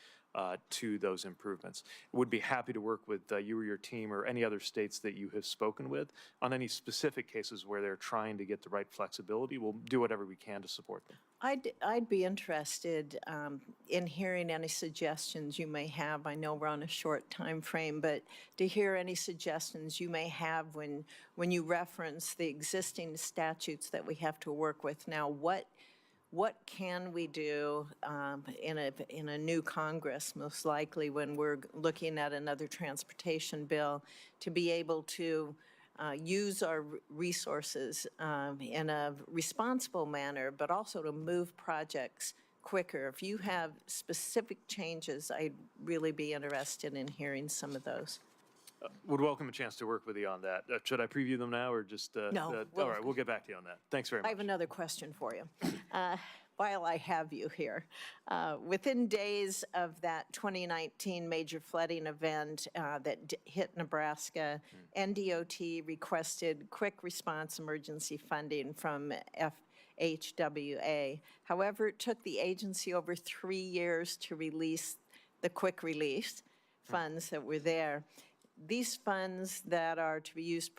to those improvements. Would be happy to work with you or your team or any other states that you have spoken with on any specific cases where they're trying to get the right flexibility. We'll do whatever we can to support them. I'd be interested in hearing any suggestions you may have. I know we're on a short time frame, but to hear any suggestions you may have when you reference the existing statutes that we have to work with now. What can we do in a new Congress, most likely when we're looking at another transportation bill, to be able to use our resources in a responsible manner, but also to move projects quicker? If you have specific changes, I'd really be interested in hearing some of those. Would welcome a chance to work with you on that. Should I preview them now or just? No. All right, we'll get back to you on that. Thanks very much. I have another question for you. While I have you here, within days of that 2019 major flooding event that hit Nebraska, NDOT requested quick response emergency funding from FHWA. However, it took the agency over 3 years to release the quick release funds that were there. These funds that are to be used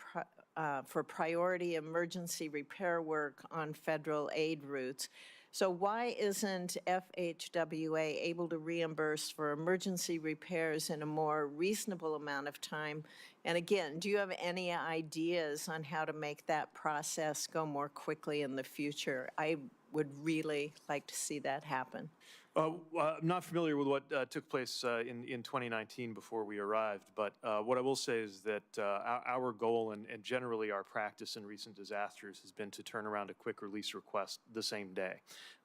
for priority emergency repair work on federal aid routes. So why isn't FHWA able to reimburse for emergency repairs in a more reasonable amount of time? And again, do you have any ideas on how to make that process go more quickly in the future? I would really like to see that happen. I'm not familiar with what took place in 2019 before we arrived, but what I will say is that our goal and generally our practice in recent disasters has been to turn around a quick release request the same day.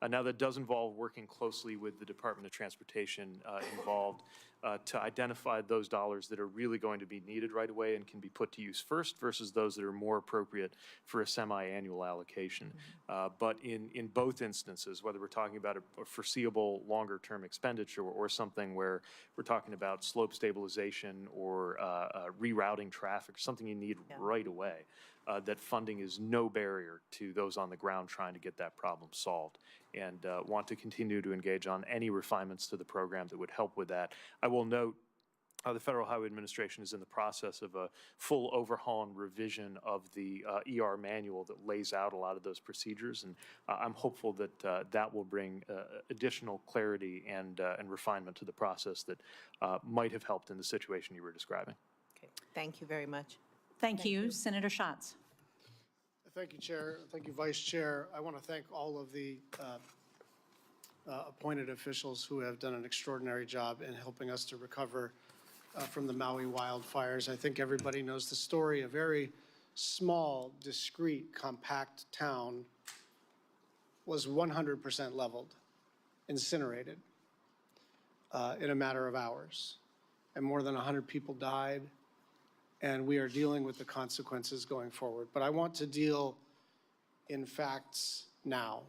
Now, that does involve working closely with the Department of Transportation involved to identify those dollars that are really going to be needed right away and can be put to use first versus those that are more appropriate for a semi-annual allocation. But in both instances, whether we're talking about a foreseeable longer-term expenditure or something where we're talking about slope stabilization or rerouting traffic, something you need right away, that funding is no barrier to those on the ground trying to get that problem solved, and want to continue to engage on any refinements to the program that would help with that. I will note the Federal Highway Administration is in the process of a full overhaul and revision of the ER manual that lays out a lot of those procedures, and I'm hopeful that that will bring additional clarity and refinement to the process that might have helped in the situation you were describing. Okay, thank you very much. Thank you. Senator Schatz. Thank you, Chair. Thank you, Vice Chair. I want to thank all of the appointed officials who have done an extraordinary job in helping us to recover from the Maui wildfires. I think everybody knows the story. A very small, discrete, compact town was 100% leveled, incinerated in a matter of hours. And more than 100 people died, and we are dealing with the consequences going forward. But I want to deal in facts now,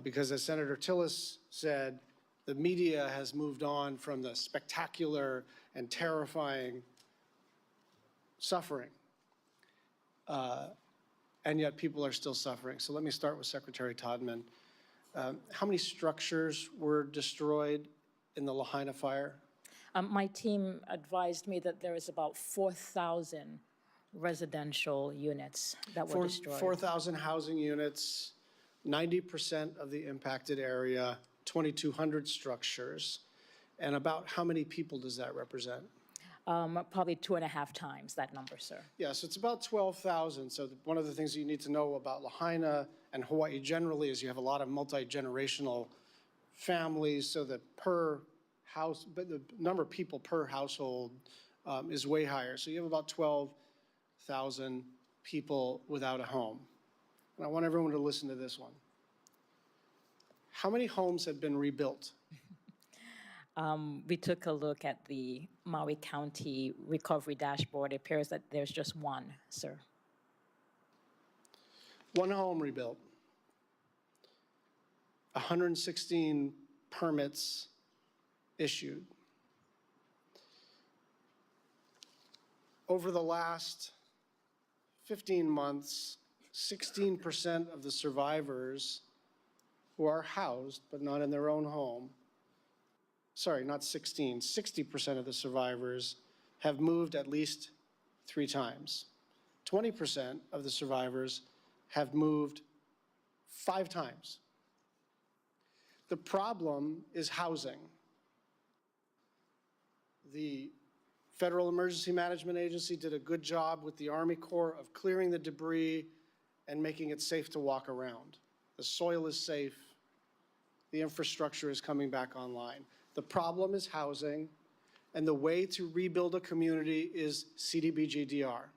because as Senator Tillis said, the media has moved on from the spectacular and terrifying suffering, and yet people are still suffering. So let me start with Secretary Todman. How many structures were destroyed in the Lahaina fire? My team advised me that there is about 4,000 residential units that were destroyed. 4,000 housing units, 90% of the impacted area, 2,200 structures. And about how many people does that represent? Probably 2.5 times that number, sir. Yeah, so it's about 12,000. So one of the things you need to know about Lahaina and Hawaii generally is you have a lot of multi-generational families, so that per house, but the number of people per household is way higher. So you have about 12,000 people without a home. And I want everyone to listen to this one. How many homes have been rebuilt? We took a look at the Maui County Recovery Dashboard. It appears that there's just one, sir. One home rebuilt. 116 permits issued. Over the last 15 months, 16% of the survivors who are housed but not in their own home, sorry, not 16, 60% of the survivors have moved at least 3 times. 20% of the survivors have moved 5 times. The problem is housing. The Federal Emergency Management Agency did a good job with the Army Corps of clearing the debris and making it safe to walk around. The soil is safe. The infrastructure is coming back online. The problem is housing, and the way to rebuild a community is CDBG-DR.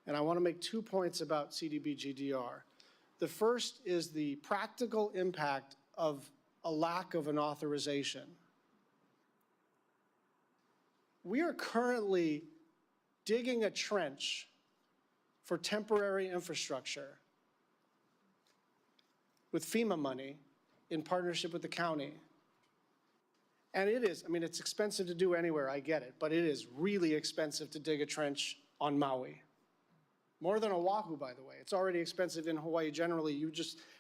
And I want to make 2 points about CDBG-DR. The first is the practical impact of a lack of an authorization. We are currently digging a trench for temporary infrastructure with FEMA money in partnership with the county. And it is, I mean, it's expensive to do anywhere, I get it, but it is really expensive to dig a trench on Maui. More than Oahu, by the way. It's already expensive in Hawaii generally.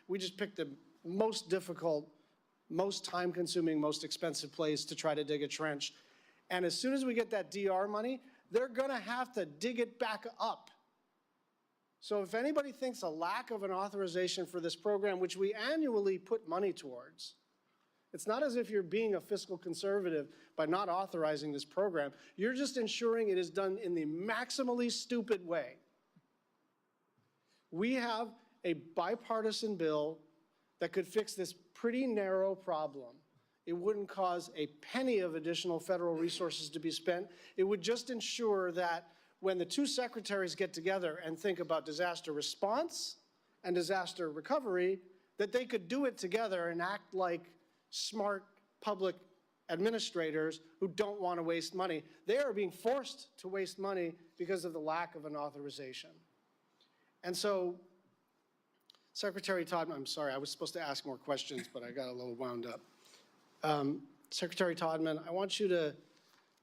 We just picked the most difficult, most time-consuming, most expensive place to try to dig a trench. And as soon as we get that DR money, they're gonna have to dig it back up. So if anybody thinks a lack of an authorization for this program, which we annually put money towards, it's not as if you're being a fiscal conservative by not authorizing this program. You're just ensuring it is done in the maximally stupid way. We have a bipartisan bill that could fix this pretty narrow problem. It wouldn't cause a penny of additional federal resources to be spent. It would just ensure that when the 2 secretaries get together and think about disaster response and disaster recovery, that they could do it together and act like smart public administrators who don't want to waste money. They are being forced to waste money because of the lack of an authorization. And so, Secretary Todman, I'm sorry, I was supposed to ask more questions, but I got a little wound up. Secretary Todman, I want you to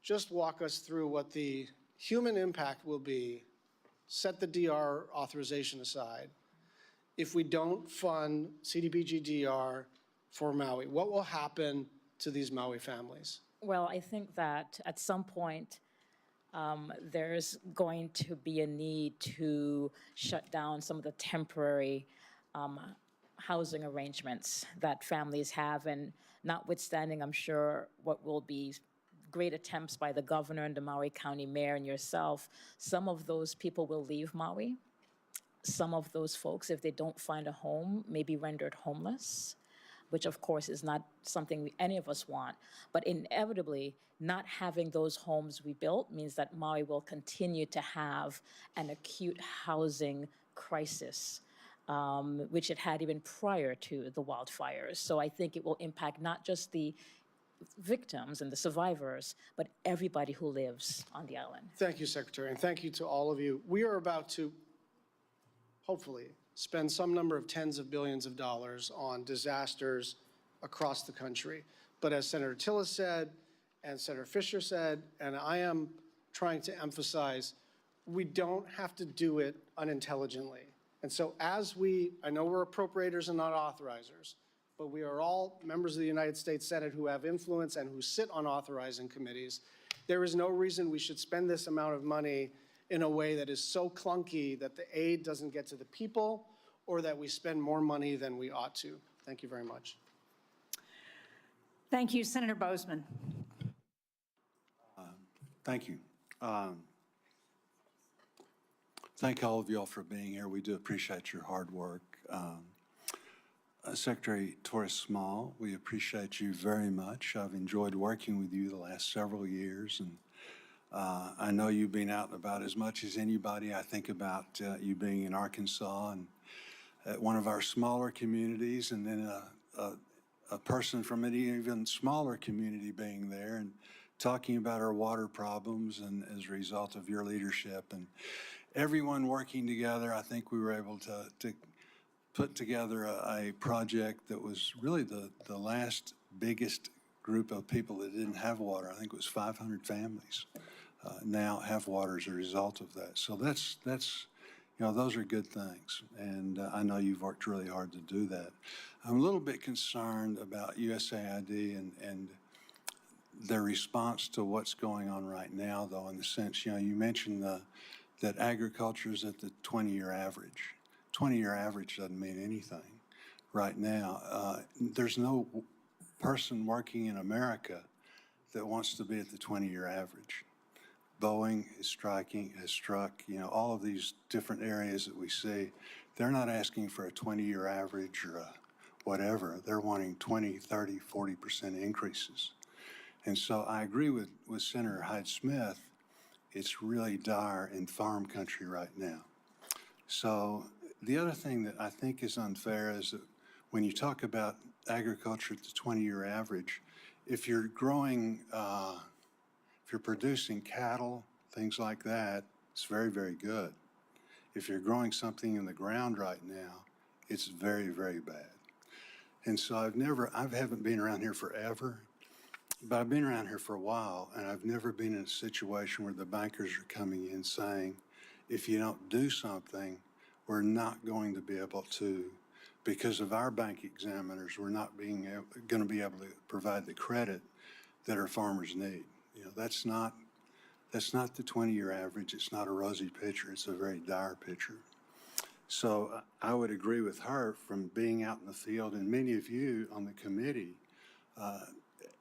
just walk us through what the human impact will be, set the DR authorization aside, if we don't fund CDBG-DR for Maui. What will happen to these Maui families? Well, I think that at some point, there's going to be a need to shut down some of the temporary housing arrangements that families have, and notwithstanding, I'm sure, what will be great attempts by the governor and the Maui County mayor and yourself, some of those people will leave Maui. Some of those folks, if they don't find a home, may be rendered homeless, which of course is not something any of us want. But inevitably, not having those homes rebuilt means that Maui will continue to have an acute housing crisis, which it had even prior to the wildfires. So I think it will impact not just the victims and the survivors, but everybody who lives on the island. Thank you, Secretary, and thank you to all of you. We are about to, hopefully, spend some number of tens of billions of dollars on disasters across the country. But as Senator Tillis said, and Senator Fisher said, and I am trying to emphasize, we don't have to do it unintelligently. And so I know we're appropriators and not authorizers, but we are all members of the United States Senate who have influence and who sit on authorizing committees. There is no reason we should spend this amount of money in a way that is so clunky that the aid doesn't get to the people or that we spend more money than we ought to. Thank you very much. Thank you, Senator Bozeman. Thank you. Thank all of y'all for being here. We do appreciate your hard work. Secretary Torres Small, we appreciate you very much. I've enjoyed working with you the last several years, and I know you've been out and about as much as anybody. I think about you being in Arkansas and at one of our smaller communities, and then a person from an even smaller community being there and talking about our water problems, and as a result of your leadership and everyone working together, I think we were able to put together a project that was really the last biggest group of people that didn't have water. I think it was 500 families now have water as a result of that. So that's those are good things, and I know you've worked really hard to do that. I'm a little bit concerned about USAID and their response to what's going on right now, though, in the sense, you mentioned that agriculture is at the 20-year average. 20-year average doesn't mean anything right now. There's no person working in America that wants to be at the 20-year average. Boeing has struck, all of these different areas that we see. They're not asking for a 20-year average or whatever. They're wanting 20, 30, 40% increases. And so I agree with Senator Hyde-Smith. It's really dire in farm country right now. So the other thing that I think is unfair is that when you talk about agriculture at the 20-year average, if you're growing, if you're producing cattle, things like that, it's very, very good. If you're growing something in the ground right now, it's very, very bad. And so I haven't been around here forever, but I've been around here for a while, and I've never been in a situation where the bankers are coming in saying, if you don't do something, we're not going to be able to, because of our bank examiners, we're not going to be able to provide the credit that our farmers need. That's not the 20-year average. It's not a rosy picture. It's a very dire picture. So I would agree with her from being out in the field, and many of you on the committee,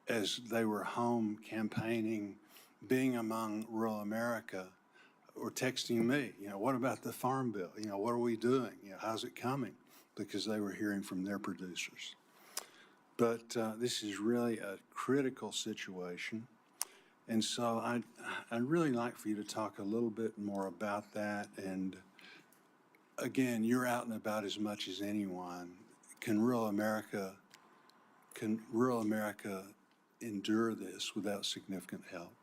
as they were home campaigning, being among rural America, or texting me, what about the farm bill? What are we doing? How's it coming? Because they were hearing from their producers. But this is really a critical situation. And so I'd really like for you to talk a little bit more about that. And again, you're out and about as much as anyone. Can rural America endure this without significant help?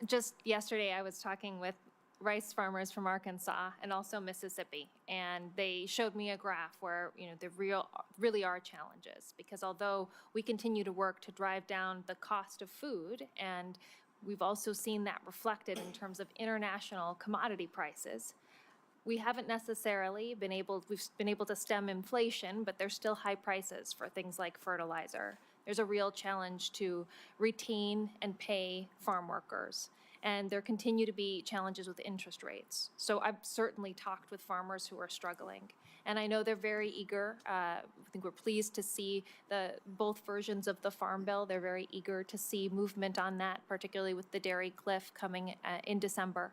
Just yesterday, I was talking with rice farmers from Arkansas and also Mississippi, and they showed me a graph where, there really are challenges, because although we continue to work to drive down the cost of food, and we've also seen that reflected in terms of international commodity prices, we haven't necessarily been able to stem inflation, but there's still high prices for things like fertilizer, there's a real challenge to retain and pay farm workers. And there continue to be challenges with interest rates. So I've certainly talked with farmers who are struggling. And I know they're very eager. I think we're pleased to see both versions of the Farm Bill. They're very eager to see movement on that, particularly with the dairy cliff coming in December.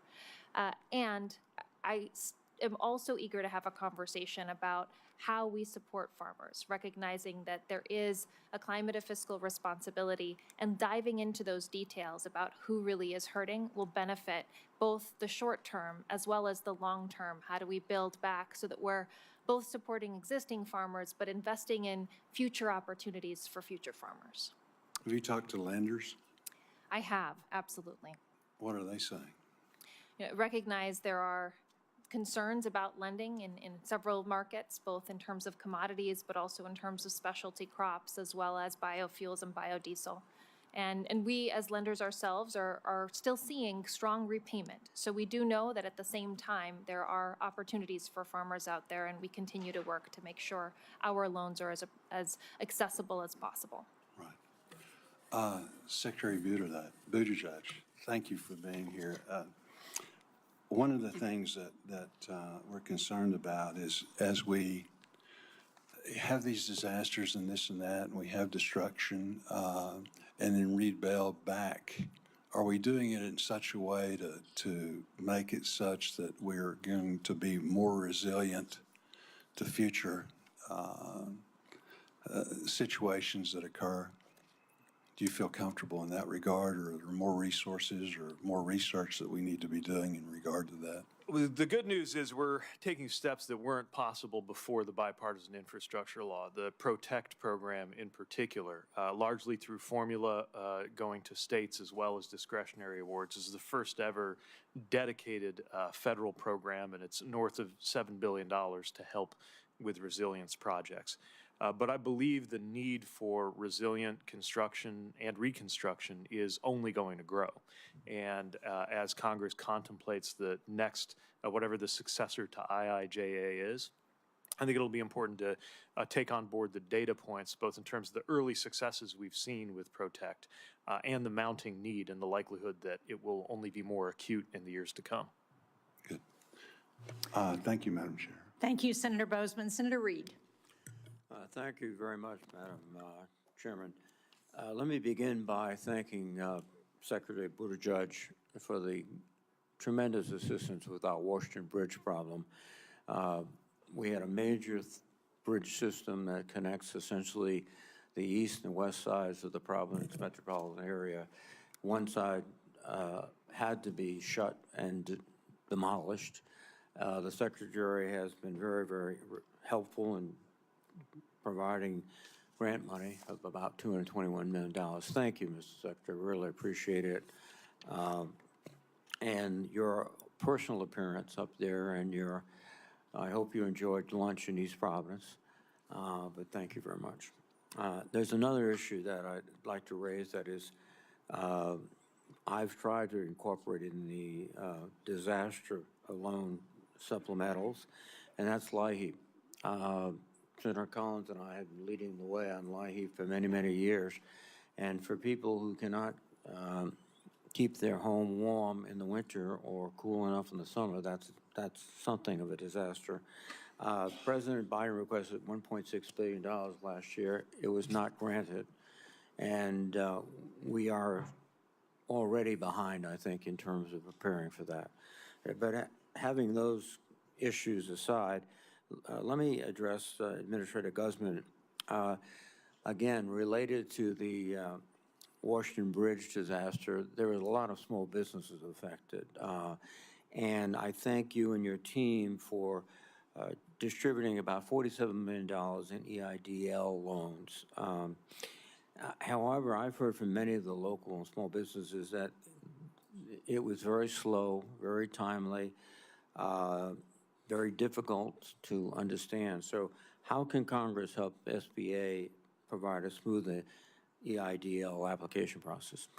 And I am also eager to have a conversation about how we support farmers, recognizing that there is a climate of fiscal responsibility, and diving into those details about who really is hurting will benefit both the short term as well as the long term. How do we build back so that we're both supporting existing farmers but investing in future opportunities for future farmers? Have you talked to lenders? I have, absolutely. What are they saying? Recognize there are concerns about lending in several markets, both in terms of commodities, but also in terms of specialty crops, as well as biofuels and biodiesel. And we, as lenders ourselves, are still seeing strong repayment. So we do know that at the same time, there are opportunities for farmers out there, and we continue to work to make sure our loans are as accessible as possible. Right. Secretary Buttigieg, thank you for being here. One of the things that we're concerned about is as we have these disasters and this and that, and we have destruction, and then rebuild back, are we doing it in such a way to make it such that we're going to be more resilient to future situations that occur? Do you feel comfortable in that regard, or are there more resources or more research that we need to be doing in regard to that? Well, the good news is we're taking steps that weren't possible before the bipartisan infrastructure law, the PROTECT program in particular, largely through formula going to states as well as discretionary awards. This is the first ever dedicated federal program, and it's north of $7 billion to help with resilience projects. But I believe the need for resilient construction and reconstruction is only going to grow. And as Congress contemplates the next, whatever the successor to IIJA is, I think it'll be important to take on board the data points, both in terms of the early successes we've seen with PROTECT and the mounting need and the likelihood that it will only be more acute in the years to come. Good. Thank you, Madam Chair. Thank you, Senator Bozeman. Senator Reed. Thank you very much, Madam Chairman. Let me begin by thanking Secretary Buttigieg for the tremendous assistance with our Washington Bridge problem. We had a major bridge system that connects essentially the east and west sides of the Providence metropolitan area. One side had to be shut and demolished. The Secretary has been very, very helpful in providing grant money of about $221 million. Thank you, Mr. Secretary, really appreciate it. And your personal appearance up there, and I hope you enjoyed lunch in East Providence, but thank you very much. There's another issue that I'd like to raise that is, I've tried to incorporate in the disaster loan supplementals, and that's LIHEAP. Senator Collins and I have been leading the way on LIHEAP for many, many years. And for people who cannot keep their home warm in the winter or cool enough in the summer, that's something of a disaster. President Biden requested $1.6 billion last year. It was not granted. And we are already behind, I think, in terms of preparing for that. But having those issues aside, let me address Administrator Guzman. Again, related to the Washington Bridge disaster, there were a lot of small businesses affected. And I thank you and your team for distributing about $47 million in EIDL loans. However, I've heard from many of the local and small businesses that it was very slow, very timely, very difficult to understand. So how can Congress help SBA provide a smoother EIDL application process?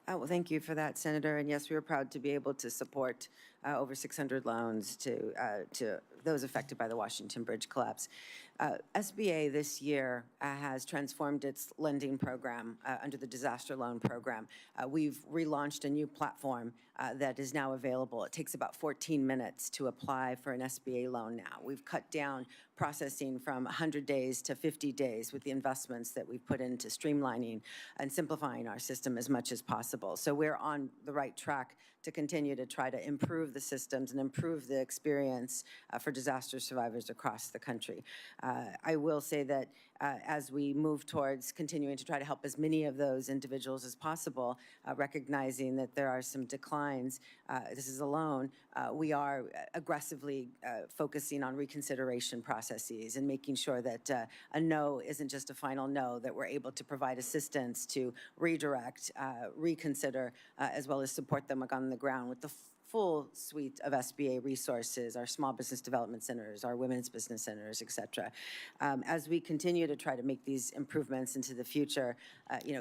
Well, thank you for that, Senator. And yes, we were proud to be able to support over 600 loans to those affected by the Washington Bridge collapse. SBA this year has transformed its lending program under the disaster loan program. We've relaunched a new platform that is now available. It takes about 14 minutes to apply for an SBA loan now. We've cut down processing from 100 days to 50 days with the investments that we've put into streamlining and simplifying our system as much as possible. So we're on the right track to continue to try to improve the systems and improve the experience for disaster survivors across the country. I will say that as we move towards continuing to try to help as many of those individuals as possible, recognizing that there are some declines, this is a loan, we are aggressively focusing on reconsideration processes and making sure that a no isn't just a final no, that we're able to provide assistance to redirect, reconsider, as well as support them on the ground with the full suite of SBA resources, our small business development centers, our women's business centers, et cetera. As we continue to try to make these improvements into the future,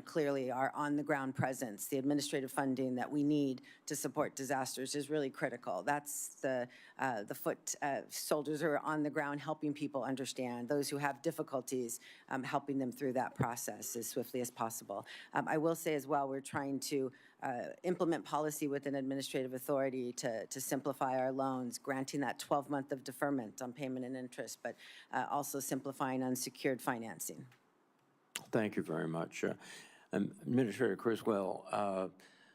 clearly our on-the-ground presence, the administrative funding that we need to support disasters is really critical. That's the foot soldiers who are on the ground helping people understand, those who have difficulties, helping them through that process as swiftly as possible. I will say as well, we're trying to implement policy with an administrative authority to simplify our loans, granting that 12-month of deferment on payment and interest, but also simplifying unsecured financing. Thank you very much. Administrator Criswell,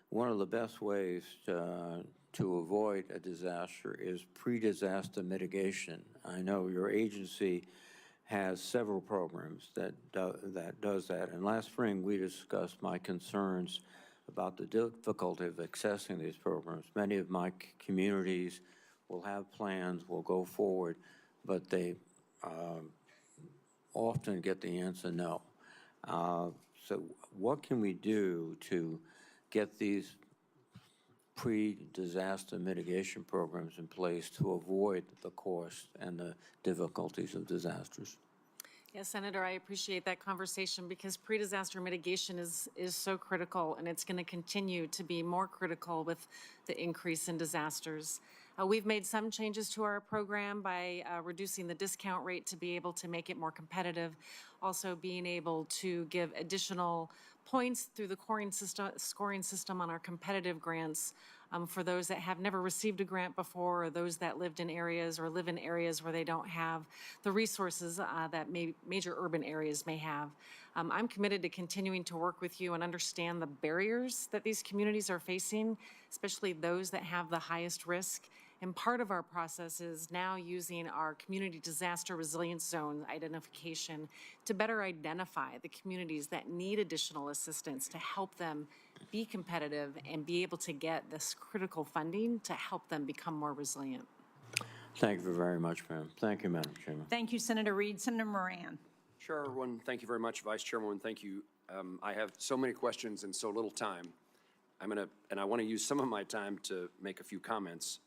one of the best ways to avoid a disaster is pre-disaster mitigation. I know your agency has several programs that does that. And last spring, we discussed my concerns about the difficulty of accessing these programs. Many of my communities will have plans, will go forward, but they often get the answer no. So what can we do to get these pre-disaster mitigation programs in place to avoid the cost and the difficulties of disasters? Yes, Senator, I appreciate that conversation because pre-disaster mitigation is so critical, and it's going to continue to be more critical with the increase in disasters. We've made some changes to our program by reducing the discount rate to be able to make it more competitive, also being able to give additional points through the scoring system on our competitive grants for those that have never received a grant before, or those that lived in areas or live in areas where they don't have the resources that major urban areas may have. I'm committed to continuing to work with you and understand the barriers that these communities are facing, especially those that have the highest risk. And part of our process is now using our community disaster resilience zone identification to better identify the communities that need additional assistance to help them be competitive and be able to get this critical funding to help them become more resilient. Thank you very much, ma'am. Thank you, Madam Chairman. Thank you, Senator Reed. Senator Moran. Chairwoman, thank you very much. Vice Chairwoman, thank you. I have so many questions and so little time. I want to use some of my time to make a few comments.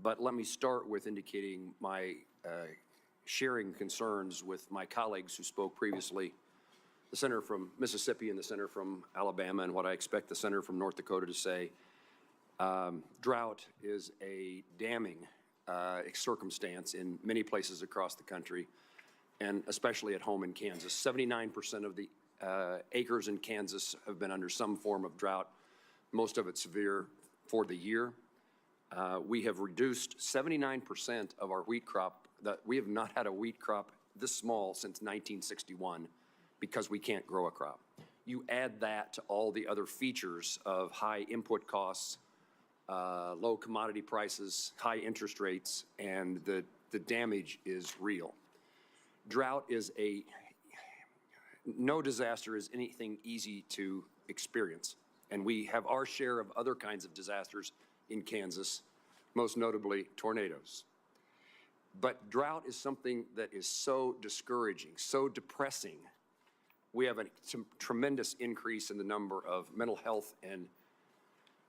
But let me start with indicating my sharing concerns with my colleagues who spoke previously, the senator from Mississippi and the senator from Alabama, and what I expect the senator from North Dakota to say. Drought is a damning circumstance in many places across the country, and especially at home in Kansas. 79% of the acres in Kansas have been under some form of drought, most of it severe for the year. We have reduced 79% of our wheat crop. We have not had a wheat crop this small since 1961 because we can't grow a crop. You add that to all the other features of high input costs, low commodity prices, high interest rates, and the damage is real. Drought is no disaster is anything easy to experience. And we have our share of other kinds of disasters in Kansas, most notably tornadoes. But drought is something that is so discouraging, so depressing. We have a tremendous increase in the number of mental health and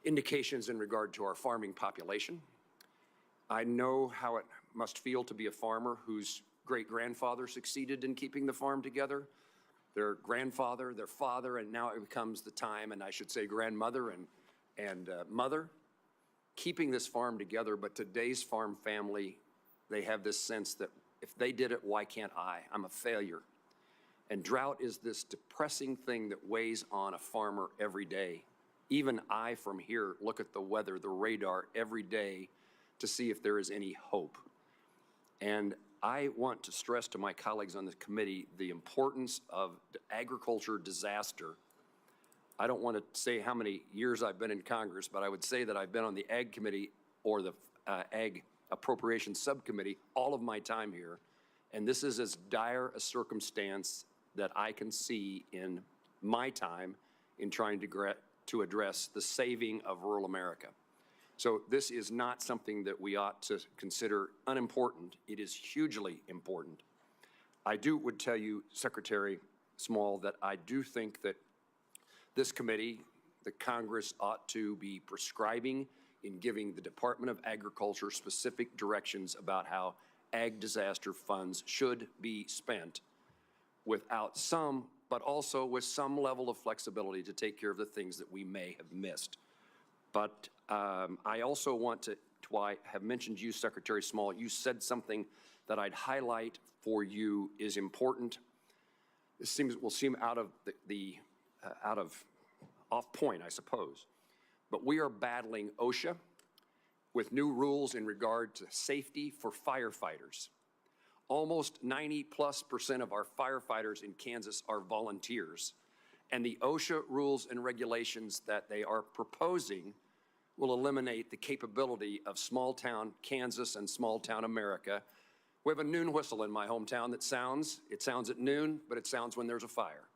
indications in regard to our farming population. I know how it must feel to be a farmer whose great-grandfather succeeded in keeping the farm together, their grandfather, their father, and now it becomes the time, and I should say grandmother and mother, keeping this farm together. But today's farm family they have this sense that if they did it, why can't I? I'm a failure. And drought is this depressing thing that weighs on a farmer every day. Even I from here look at the weather, the radar every day to see if there is any hope. And I want to stress to my colleagues on the committee the importance of agriculture disaster. I don't want to say how many years I've been in Congress, but I would say that I've been on the Ag Committee or the Ag Appropriations Subcommittee all of my time here. And this is as dire a circumstance that I can see in my time in trying to address the saving of rural America. So this is not something that we ought to consider unimportant. It is hugely important. I would tell you, Secretary Small, that I do think that this committee, the Congress, ought to be prescribing in giving the Department of Agriculture specific directions about how ag disaster funds should be spent without some, but also with some level of flexibility to take care of the things that we may have missed. But I also want to, I have mentioned you, Secretary Small, you said something that I'd highlight for you is important. This will seem out of off point, I suppose. But we are battling OSHA with new rules in regard to safety for firefighters. Almost 90+% of our firefighters in Kansas are volunteers. And the OSHA rules and regulations that they are proposing will eliminate the capability of small-town Kansas and small-town America. We have a noon whistle in my hometown that sounds at noon, but it sounds when there's a fire.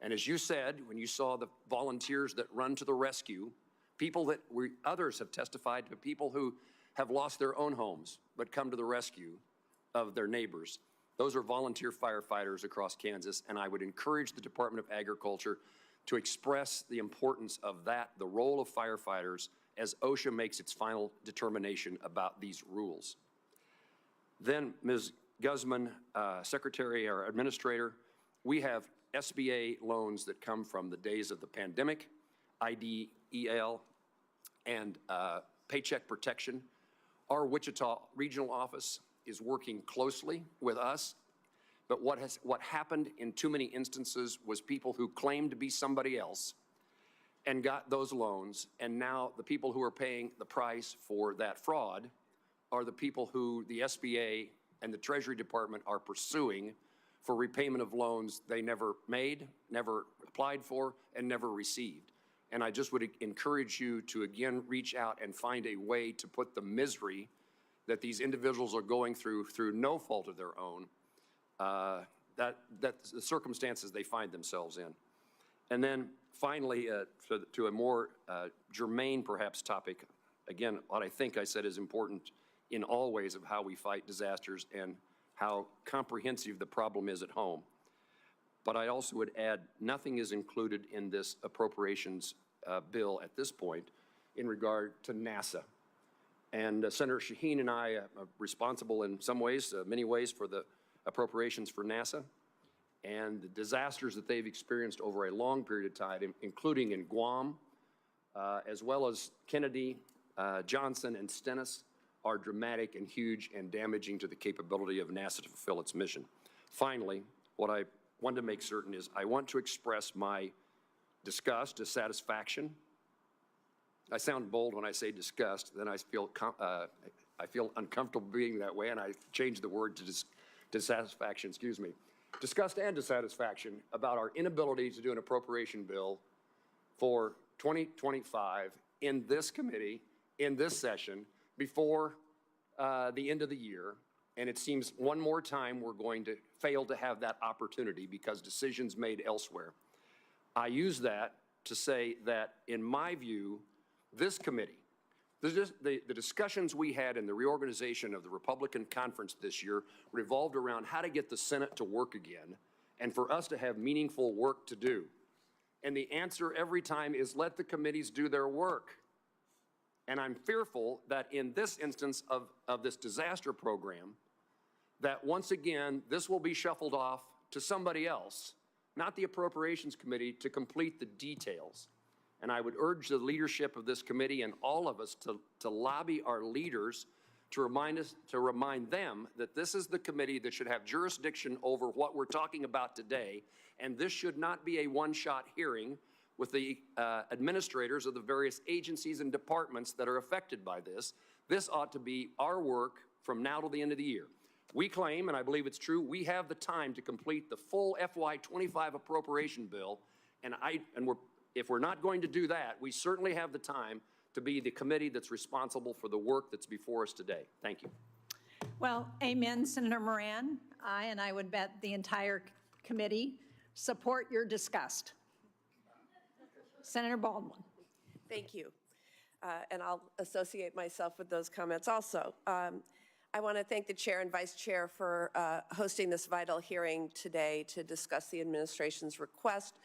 And as you said, when you saw the volunteers that run to the rescue, people that others have testified to, people who have lost their own homes but come to the rescue of their neighbors. Those are volunteer firefighters across Kansas, and I would encourage the Department of Agriculture to express the importance of that, the role of firefighters, as OSHA makes its final determination about these rules. Then, Ms. Guzman, Secretary or Administrator, we have SBA loans that come from the days of the pandemic, IDEL, and Paycheck Protection. Our Wichita Regional Office is working closely with us, but what happened in too many instances was people who claimed to be somebody else and got those loans, and now the people who are paying the price for that fraud are the people who the SBA and the Treasury Department are pursuing for repayment of loans they never made, never applied for, and never received. And I just would encourage you to again reach out and find a way to put the misery that these individuals are going through no fault of their own, that's the circumstances they find themselves in. And then finally, to a more germane perhaps topic, again, what I think I said is important in all ways of how we fight disasters and how comprehensive the problem is at home. But I also would add, nothing is included in this appropriations bill at this point in regard to NASA. And Senator Shaheen and I are responsible in some ways, many ways, for the appropriations for NASA and the disasters that they've experienced over a long period of time, including in Guam, as well as Kennedy, Johnson, and Stennis, are dramatic and huge and damaging to the capability of NASA to fulfill its mission. Finally, what I want to make certain is I want to express my disgust, dissatisfaction. I sound bold when I say disgust, then I feel uncomfortable being that way, and I change the word to dissatisfaction, excuse me. Disgust and dissatisfaction about our inability to do an appropriation bill for 2025 in this committee, in this session, before the end of the year. And it seems one more time we're going to fail to have that opportunity because decisions made elsewhere. I use that to say that, in my view, this committee, the discussions we had in the reorganization of the Republican conference this year revolved around how to get the Senate to work again and for us to have meaningful work to do. And the answer every time is let the committees do their work. And I'm fearful that in this instance of this disaster program, that once again, this will be shuffled off to somebody else, not the Appropriations Committee, to complete the details. And I would urge the leadership of this committee and all of us to lobby our leaders to remind them that this is the committee that should have jurisdiction over what we're talking about today, and this should not be a one-shot hearing with the administrators of the various agencies and departments that are affected by this. This ought to be our work from now till the end of the year. We claim, and I believe it's true, we have the time to complete the full FY25 appropriation bill, if we're not going to do that, we certainly have the time to be the committee that's responsible for the work that's before us today. Thank you. Well, amen, Senator Moran. I would bet the entire committee support your disgust. Senator Baldwin. Thank you. And I'll associate myself with those comments also. I want to thank the chair and vice chair for hosting this vital hearing today to discuss the administration's request